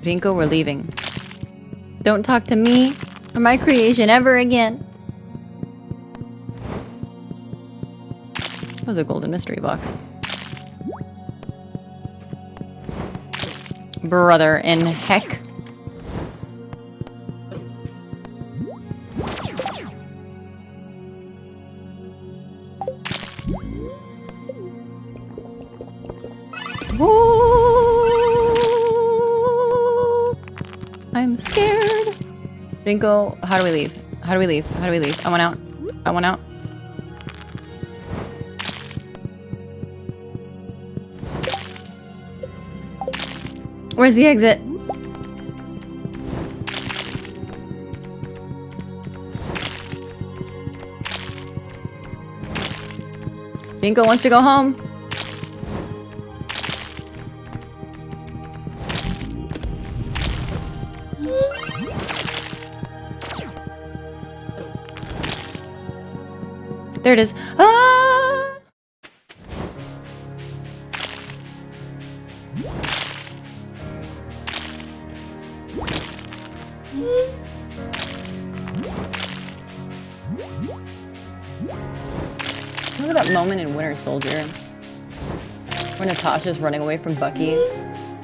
Rinko, we're leaving. Don't talk to me or my creation ever again. That was a golden mystery box. Brother in heck. I'm scared. Rinko, how do we leave? How do we leave? How do we leave? I want out. I want out. Where's the exit? Rinko wants to go home. There it is. Ah! Remember that moment in Winter Soldier where Natasha's running away from Bucky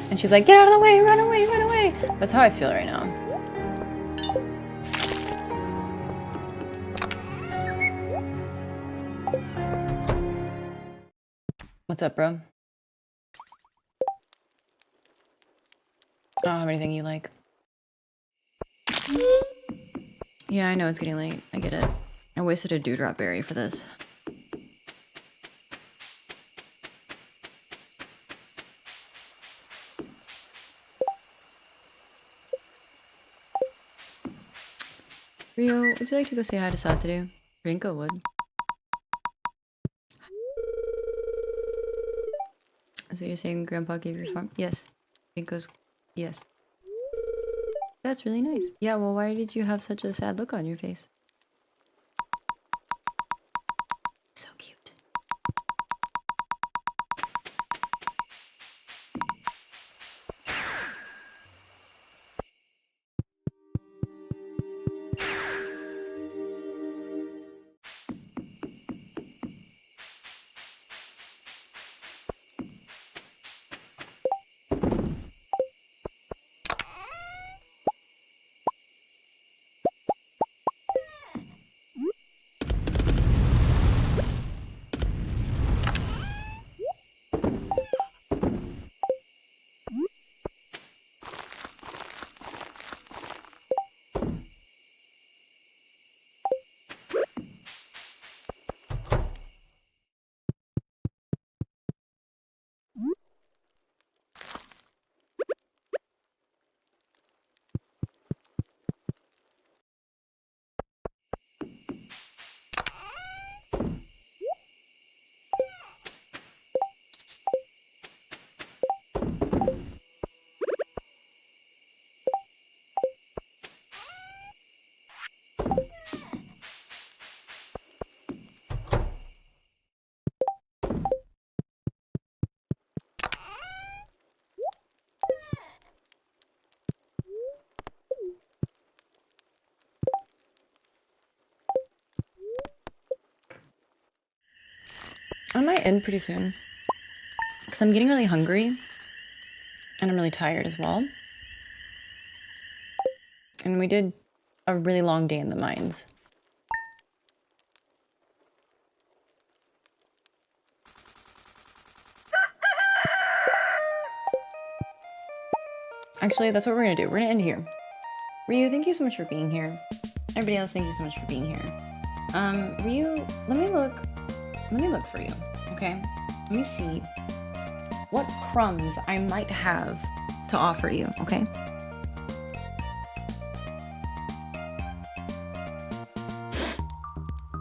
and she's like, get out of the way, run away, run away. That's how I feel right now. What's up, bro? I don't have anything you like. Yeah, I know it's getting late. I get it. I wasted a dewdrop berry for this. Rio, would you like to go say hi to Satoru? Rinko would. So you're saying Grandpa gave your farm? Yes. Rinko's... Yes. That's really nice. Yeah, well, why did you have such a sad look on your face? So cute. I might end pretty soon. Because I'm getting really hungry. And I'm really tired as well. And we did a really long day in the mines. Actually, that's what we're gonna do. We're gonna end here. Ryu, thank you so much for being here. Everybody else, thank you so much for being here. Ryu, let me look for you, okay? Let me see what crumbs I might have to offer you, okay?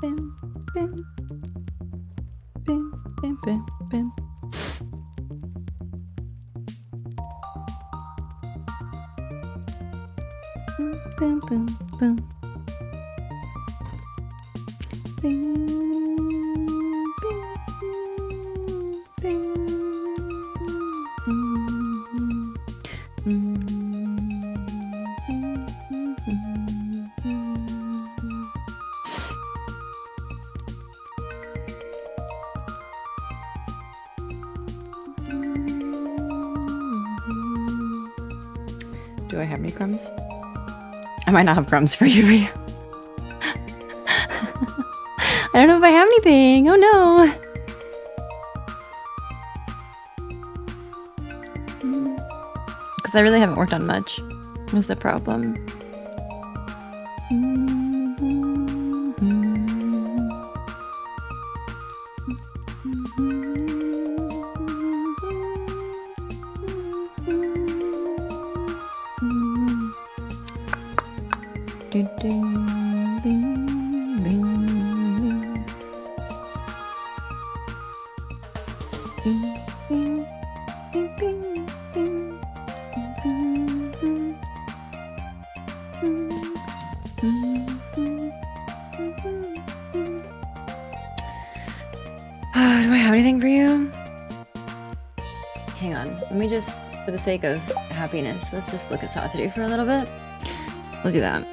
Bim, bim, bim, bim, bim, bim. Boom, boom, boom. Bing, bing, bing, Do I have any crumbs? I might not have crumbs for you, Ryu. I don't know if I have anything. Oh no. Because I really haven't worked on much. What's the problem? Do I have anything for you? Hang on. Let me just, for the sake of happiness, let's just look at Satoru for a little bit. We'll do that.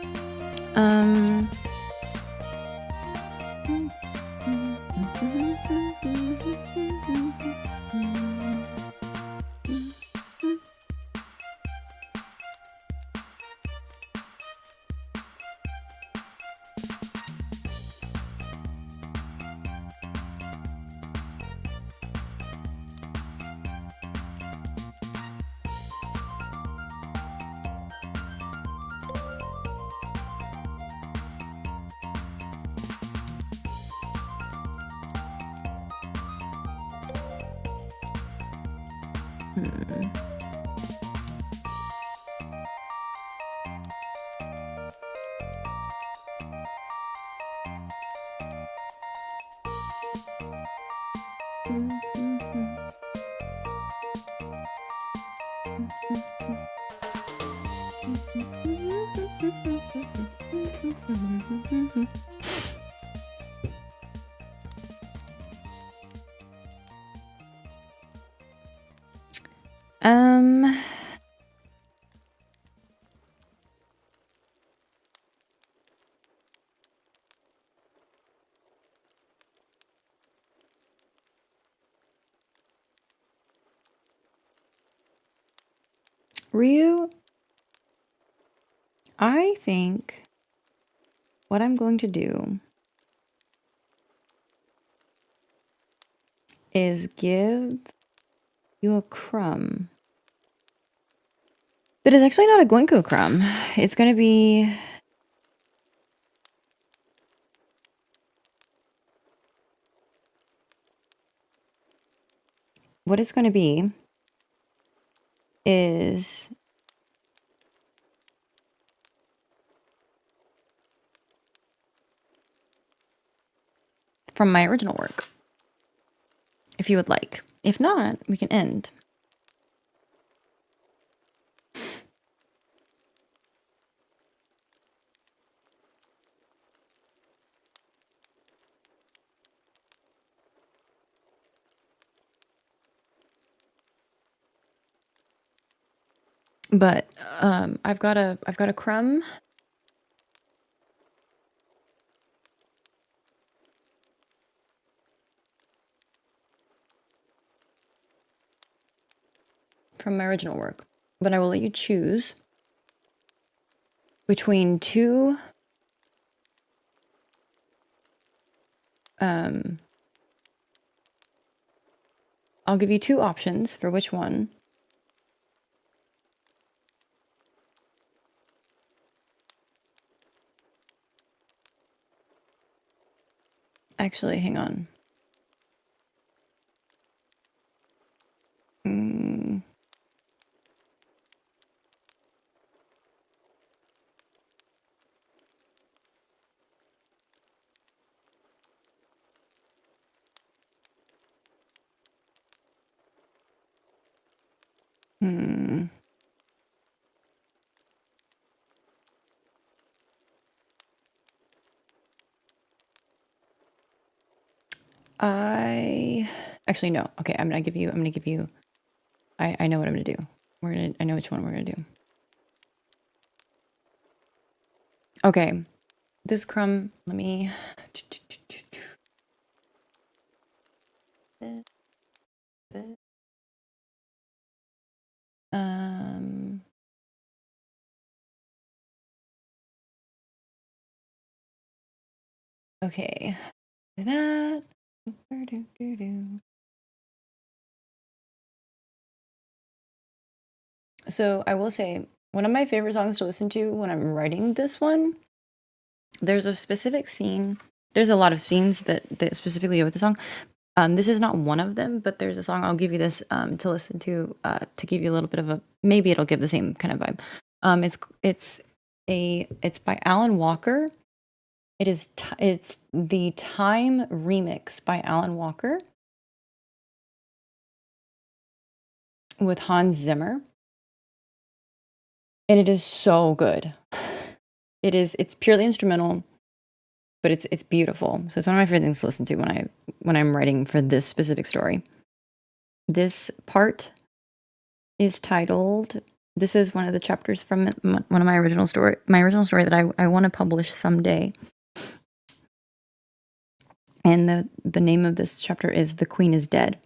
Ryu, I think what I'm going to do is give you a crumb. But it's actually not a GOINKO crumb. It's going to be... What it's going to be is... from my original work, if you would like. If not, we can end. But I've got a crumb. From my original work. But I will let you choose between two I'll give you two options for which one. Actually, hang on. Actually, no. Okay, I'm gonna give you I know what I'm gonna do. I know which one we're gonna do. Okay. This crumb, let me okay. Do that. So I will say, one of my favorite songs to listen to when I'm writing this one, there's a specific scene. There's a lot of scenes that specifically go with the song. This is not one of them, but there's a song. I'll give you this to listen to give you a little bit of a, maybe it'll give the same kind of vibe. It's by Alan Walker. It's the Time remix by Alan Walker with Hans Zimmer. And it is so good. It's purely instrumental, but it's beautiful. So it's one of my favorite things to listen to when I'm writing for this specific story. This part is titled, this is one of the chapters from one of my original story that I want to publish someday. And the name of this chapter is The Queen is Dead.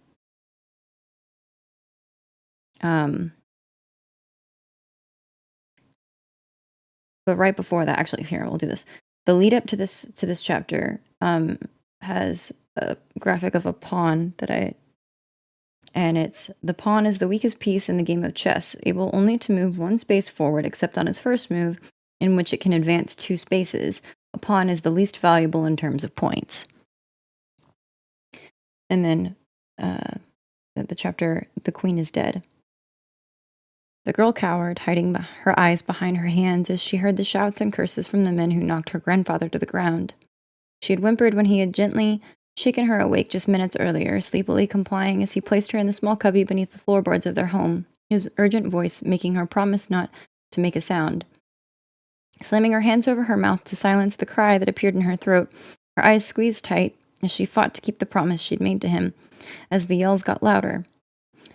But right before that, actually, here, we'll do this. The lead up to this chapter has a graphic of a pawn and it's, the pawn is the weakest piece in the game of chess, able only to move one space forward except on its first move, in which it can advance 2 spaces. A pawn is the least valuable in terms of points. And then the chapter, The Queen is Dead. The girl cowered, hiding her eyes behind her hands as she heard the shouts and curses from the men who knocked her grandfather to the ground. She had whimpered when he had gently shaken her awake just minutes earlier, sleepily complying as he placed her in the small cubby beneath the floorboards of their home, his urgent voice making her promise not to make a sound. Slamming her hands over her mouth to silence the cry that appeared in her throat, her eyes squeezed tight as she fought to keep the promise she'd made to him, as the yells got louder.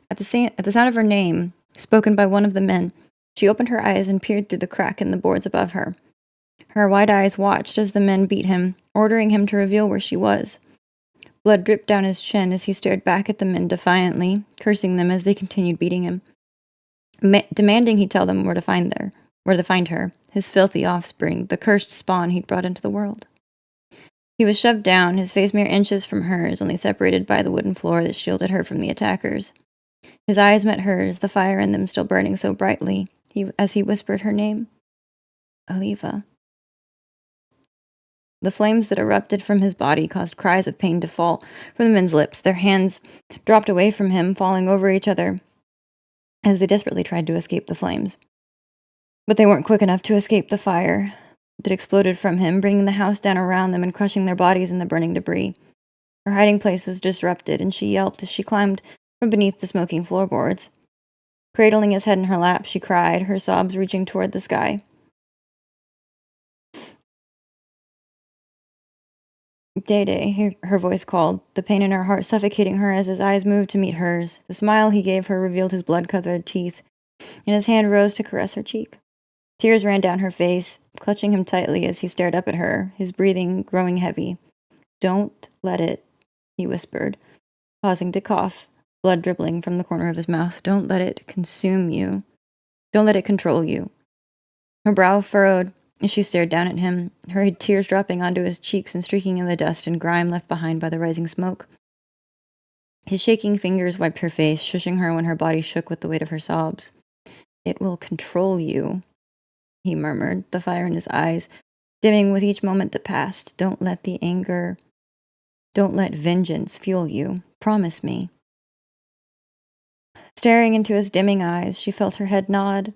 At the sound of her name, spoken by one of the men, she opened her eyes and peered through the crack in the boards above her. Her wide eyes watched as the men beat him, ordering him to reveal where she was. Blood dripped down his chin as he stared back at the men defiantly, cursing them as they continued beating him, demanding he tell them where to find her, his filthy offspring, the cursed spawn he'd brought into the world. He was shoved down, his face mere inches from hers, only separated by the wooden floor that shielded her from the attackers. His eyes met hers, the fire in them still burning so brightly, as he whispered her name. Aliva. The flames that erupted from his body caused cries of pain to fall from the men's lips. Their hands dropped away from him, falling over each other, as they desperately tried to escape the flames. But they weren't quick enough to escape the fire that exploded from him, bringing the house down around them and crushing their bodies in the burning debris. Her hiding place was disrupted, and she yelped as she climbed from beneath the smoking floorboards. Cradling his head in her lap, she cried, her sobs reaching toward the sky. Day, her voice called, the pain in her heart suffocating her as his eyes moved to meet hers. The smile he gave her revealed his blood-covered teeth, and his hand rose to caress her cheek. Tears ran down her face, clutching him tightly as he stared up at her, his breathing growing heavy. Don't let it, he whispered, pausing to cough, blood dribbling from the corner of his mouth. Don't let it consume you. Don't let it control you. Her brow furrowed as she stared down at him, her tears dropping onto his cheeks and streaking in the dust and grime left behind by the rising smoke. His shaking fingers wiped her face, shushing her when her body shook with the weight of her sobs. It will control you, he murmured, the fire in his eyes dimming with each moment that passed. Don't let the anger... Don't let vengeance fuel you. Promise me. Staring into his dimming eyes, she felt her head nod,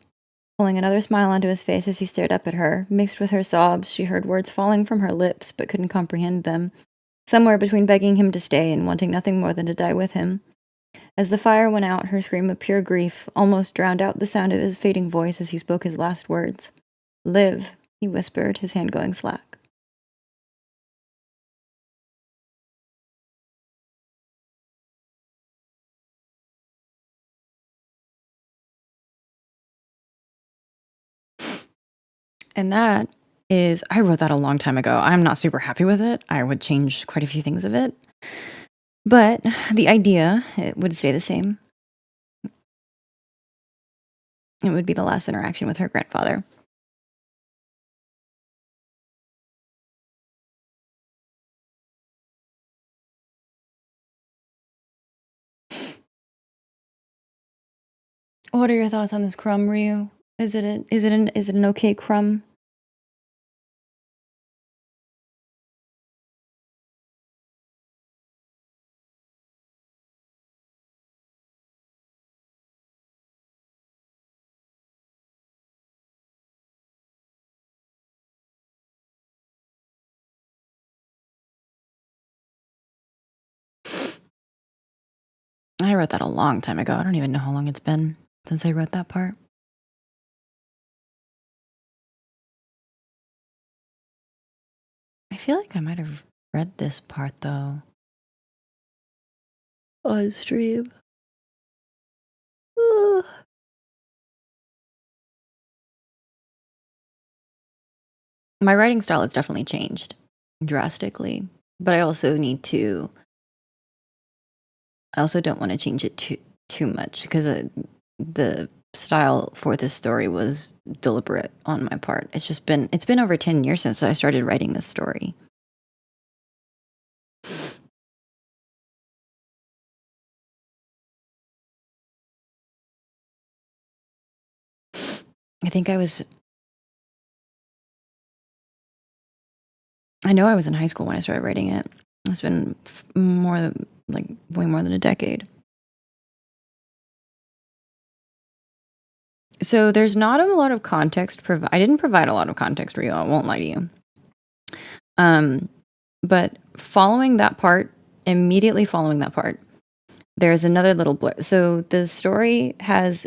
pulling another smile onto his face as he stared up at her. Mixed with her sobs, she heard words falling from her lips, but couldn't comprehend them. Somewhere between begging him to stay and wanting nothing more than to die with him. As the fire went out, her scream of pure grief almost drowned out the sound of his fading voice as he spoke his last words. Live, he whispered, his hand going slack. And that is, I wrote that a long time ago. I'm not super happy with it. I would change quite a few things of it. But the idea, it would stay the same. It would be the last interaction with her grandfather. What are your thoughts on this crumb, Ryu? Is it an okay crumb? I wrote that a long time ago. I don't even know how long it's been since I wrote that part. I feel like I might have read this part, though. On stream. Ugh. My writing style has definitely changed drastically, but I also don't want to change it too much because the style for this story was deliberate on my part. It's been over 10 years since I started writing this story. I know I was in high school when I started writing it. It's been way more than a decade. So there's not a lot of context. I didn't provide a lot of context for you. I won't lie to you. But immediately following that part, there's another little blurb. So the story has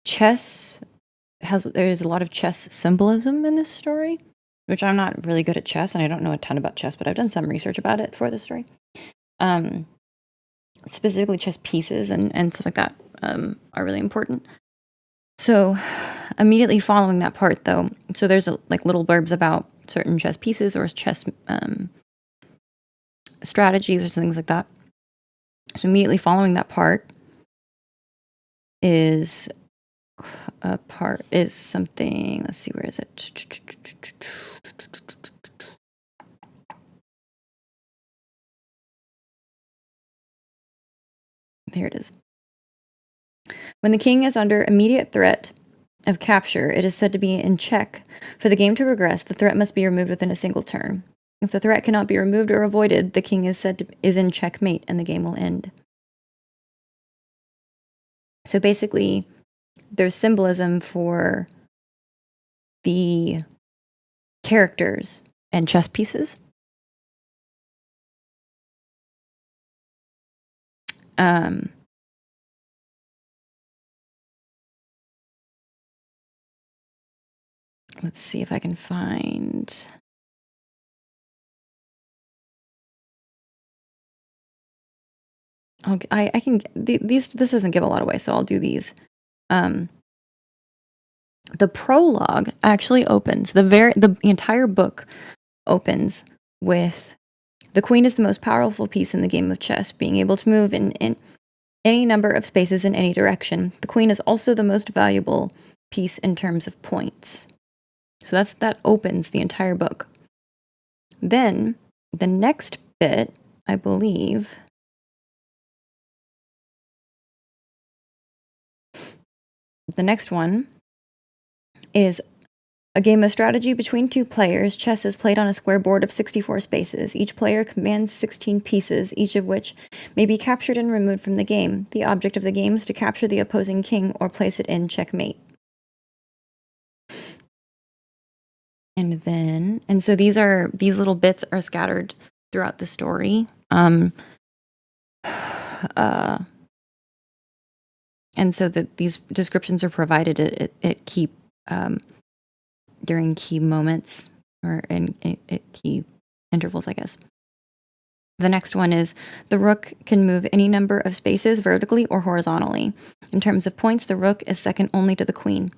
there's a lot of chess symbolism in this story, which I'm not really good at chess, and I don't know a ton about chess, but I've done some research about it for this story. Specifically chess pieces and stuff like that are really important. So immediately following that part, though, so there's little blurbs about certain chess pieces or chess strategies or things like that. So immediately following that part is something. Let's see, where is it? Here it is. When the king is under immediate threat of capture, it is said to be in check. For the game to progress, the threat must be removed within a single turn. If the threat cannot be removed or avoided, the king is in checkmate and the game will end. So basically, there's symbolism for the characters and chess pieces. Let's see if I can find. I can these. This doesn't give a lot away, so I'll do these. The prologue actually opens the entire book opens with the queen is the most powerful piece in the game of chess, being able to move in any number of spaces in any direction. The queen is also the most valuable piece in terms of points. So that opens the entire book. Then the next bit, I believe, the next one is A game of strategy between two players, chess is played on a square board of 64 spaces. Each player commands 16 pieces, each of which may be captured and removed from the game. The object of the game is to capture the opposing king or place it in checkmate. And so these little bits are scattered throughout the story. And so that these descriptions are provided at key during key moments or at key intervals, I guess. The next one is the rook can move any number of spaces vertically or horizontally. In terms of points, the rook is second only to the queen.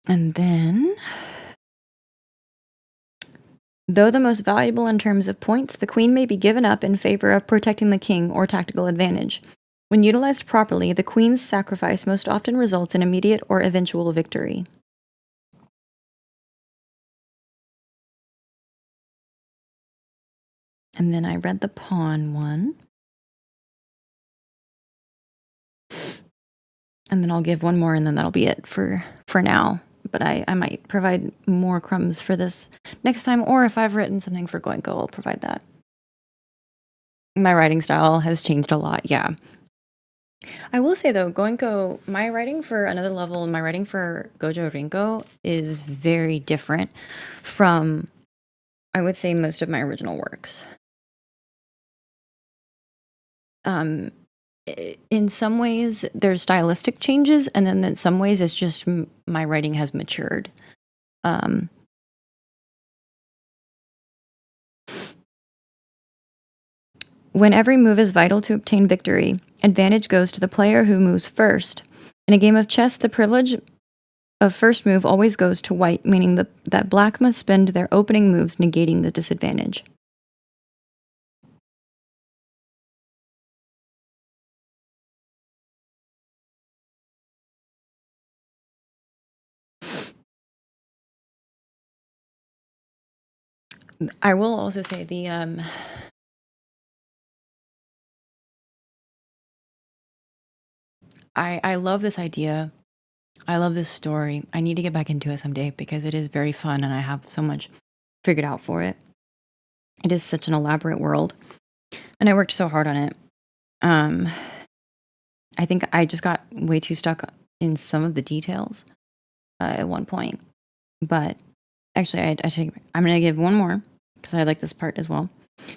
And then, though the most valuable in terms of points, the queen may be given up in favor of protecting the king or tactical advantage. When utilized properly, the queen's sacrifice most often results in immediate or eventual victory. And then I read the pawn one. And then I'll give one more and then that'll be it for now. But I might provide more crumbs for this next time, or if I've written something for GOINKO, I'll provide that. My writing style has changed a lot, yeah. I will say though, GOINKO, my writing for another level, my writing for Gojo Rinko is very different from, I would say, most of my original works. In some ways, there's stylistic changes, and then in some ways, it's just my writing has matured. When every move is vital to obtain victory, advantage goes to the player who moves first. In a game of chess, the privilege of first move always goes to white, meaning that black must spend their opening moves negating the disadvantage. I will also say I love this idea. I love this story. I need to get back into it someday because it is very fun and I have so much figured out for it. It is such an elaborate world. And I worked so hard on it. I think I just got way too stuck in some of the details at one point. But actually, I'm going to give one more because I like this part as well.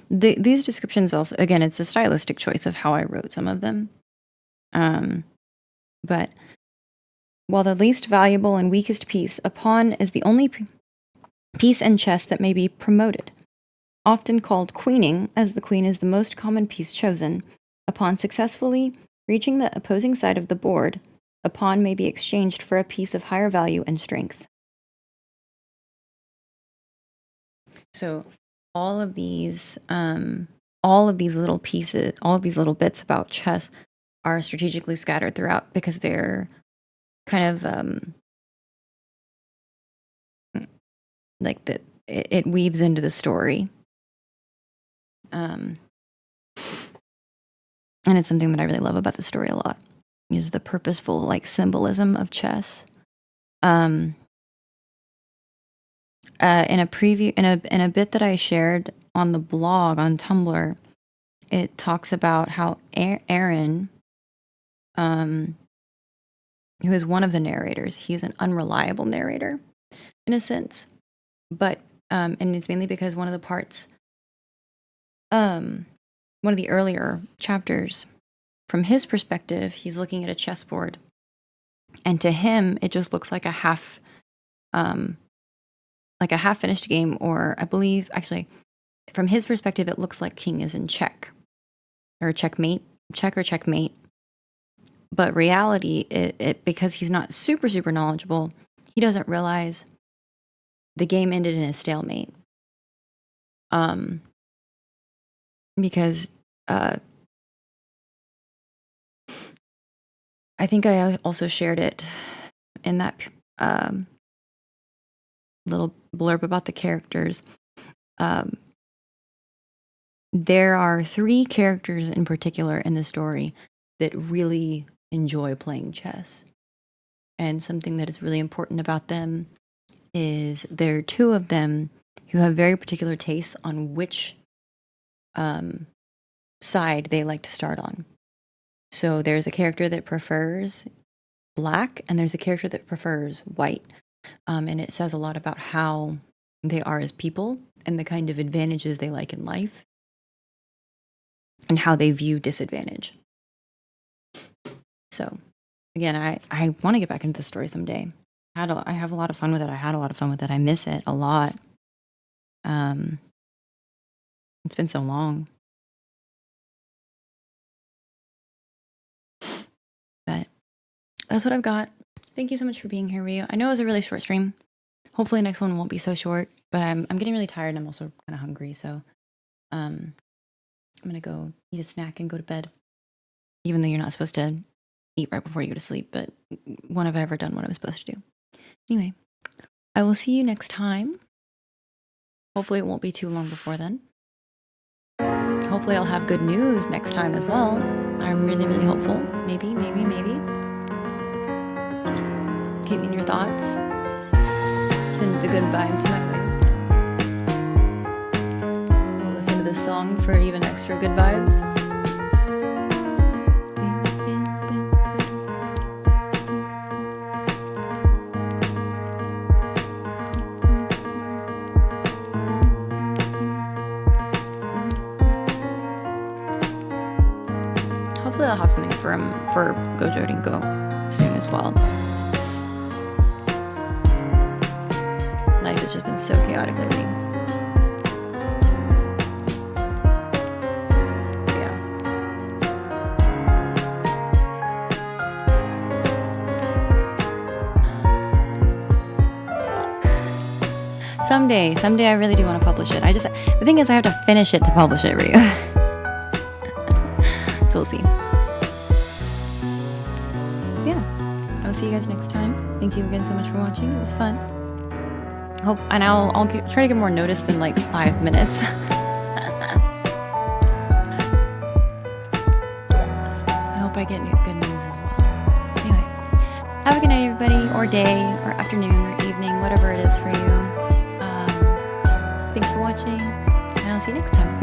These descriptions also, again, it's a stylistic choice of how I wrote some of them. But while the least valuable and weakest piece, a pawn is the only piece in chess that may be promoted. Often called queening, as the queen is the most common piece chosen. Upon successfully reaching the opposing side of the board, a pawn may be exchanged for a piece of higher value and strength. So all of these little pieces, all of these little bits about chess are strategically scattered throughout because they're kind of like that. It weaves into the story, and it's something that I really love about the story a lot. Is the purposeful like symbolism of chess. In a preview, in a bit that I shared on the blog on Tumblr, it talks about how Aaron, who is one of the narrators, he's an unreliable narrator, in a sense, but and it's mainly because one of the parts, one of the earlier chapters, from his perspective, he's looking at a chessboard, and to him, it just looks like a half finished game, or I believe, actually, from his perspective, it looks like king is in check, or checkmate, check or checkmate. But reality, because he's not super knowledgeable, he doesn't realize the game ended in a stalemate. Because I think I also shared it in that little blurb about the characters. There are 3 characters in particular in the story that really enjoy playing chess. And something that is really important about them is there are two of them who have very particular tastes on which side they like to start on. So there's a character that prefers black, and there's a character that prefers white. And it says a lot about how they are as people and the kind of advantages they like in life and how they view disadvantage. So, again, I want to get back into the story someday. I have a lot of fun with it. I had a lot of fun with it. I miss it a lot. It's been so long. But that's what I've got. Thank you so much for being here, Ryu. I know it was a really short stream. Hopefully next one won't be so short, but I'm getting really tired and I'm also kind of hungry, so I'm gonna go eat a snack and go to bed. Even though you're not supposed to eat right before you go to sleep, but when have I ever done what I'm supposed to do? Anyway, I will see you next time. Hopefully it won't be too long before then. Hopefully I'll have good news next time as well. I'm really, really hopeful. Maybe. Keep me in your thoughts. Send the good vibes my way. I'll listen to this song for even extra good vibes. Hopefully I'll have something for Gojo Rinko soon as well. Life has just been so chaotic lately. Yeah. Someday I really do want to publish it. The thing is I have to finish it to publish it, Ryu. So we'll see. Yeah. I will see you guys next time. Thank you again so much for watching. It was fun. I'll try to get more notice than like 5 minutes. I hope I get good news as well. Anyway, have a good night, everybody, or day, or afternoon, or evening, whatever it is for you. Thanks for watching, and I'll see you next time.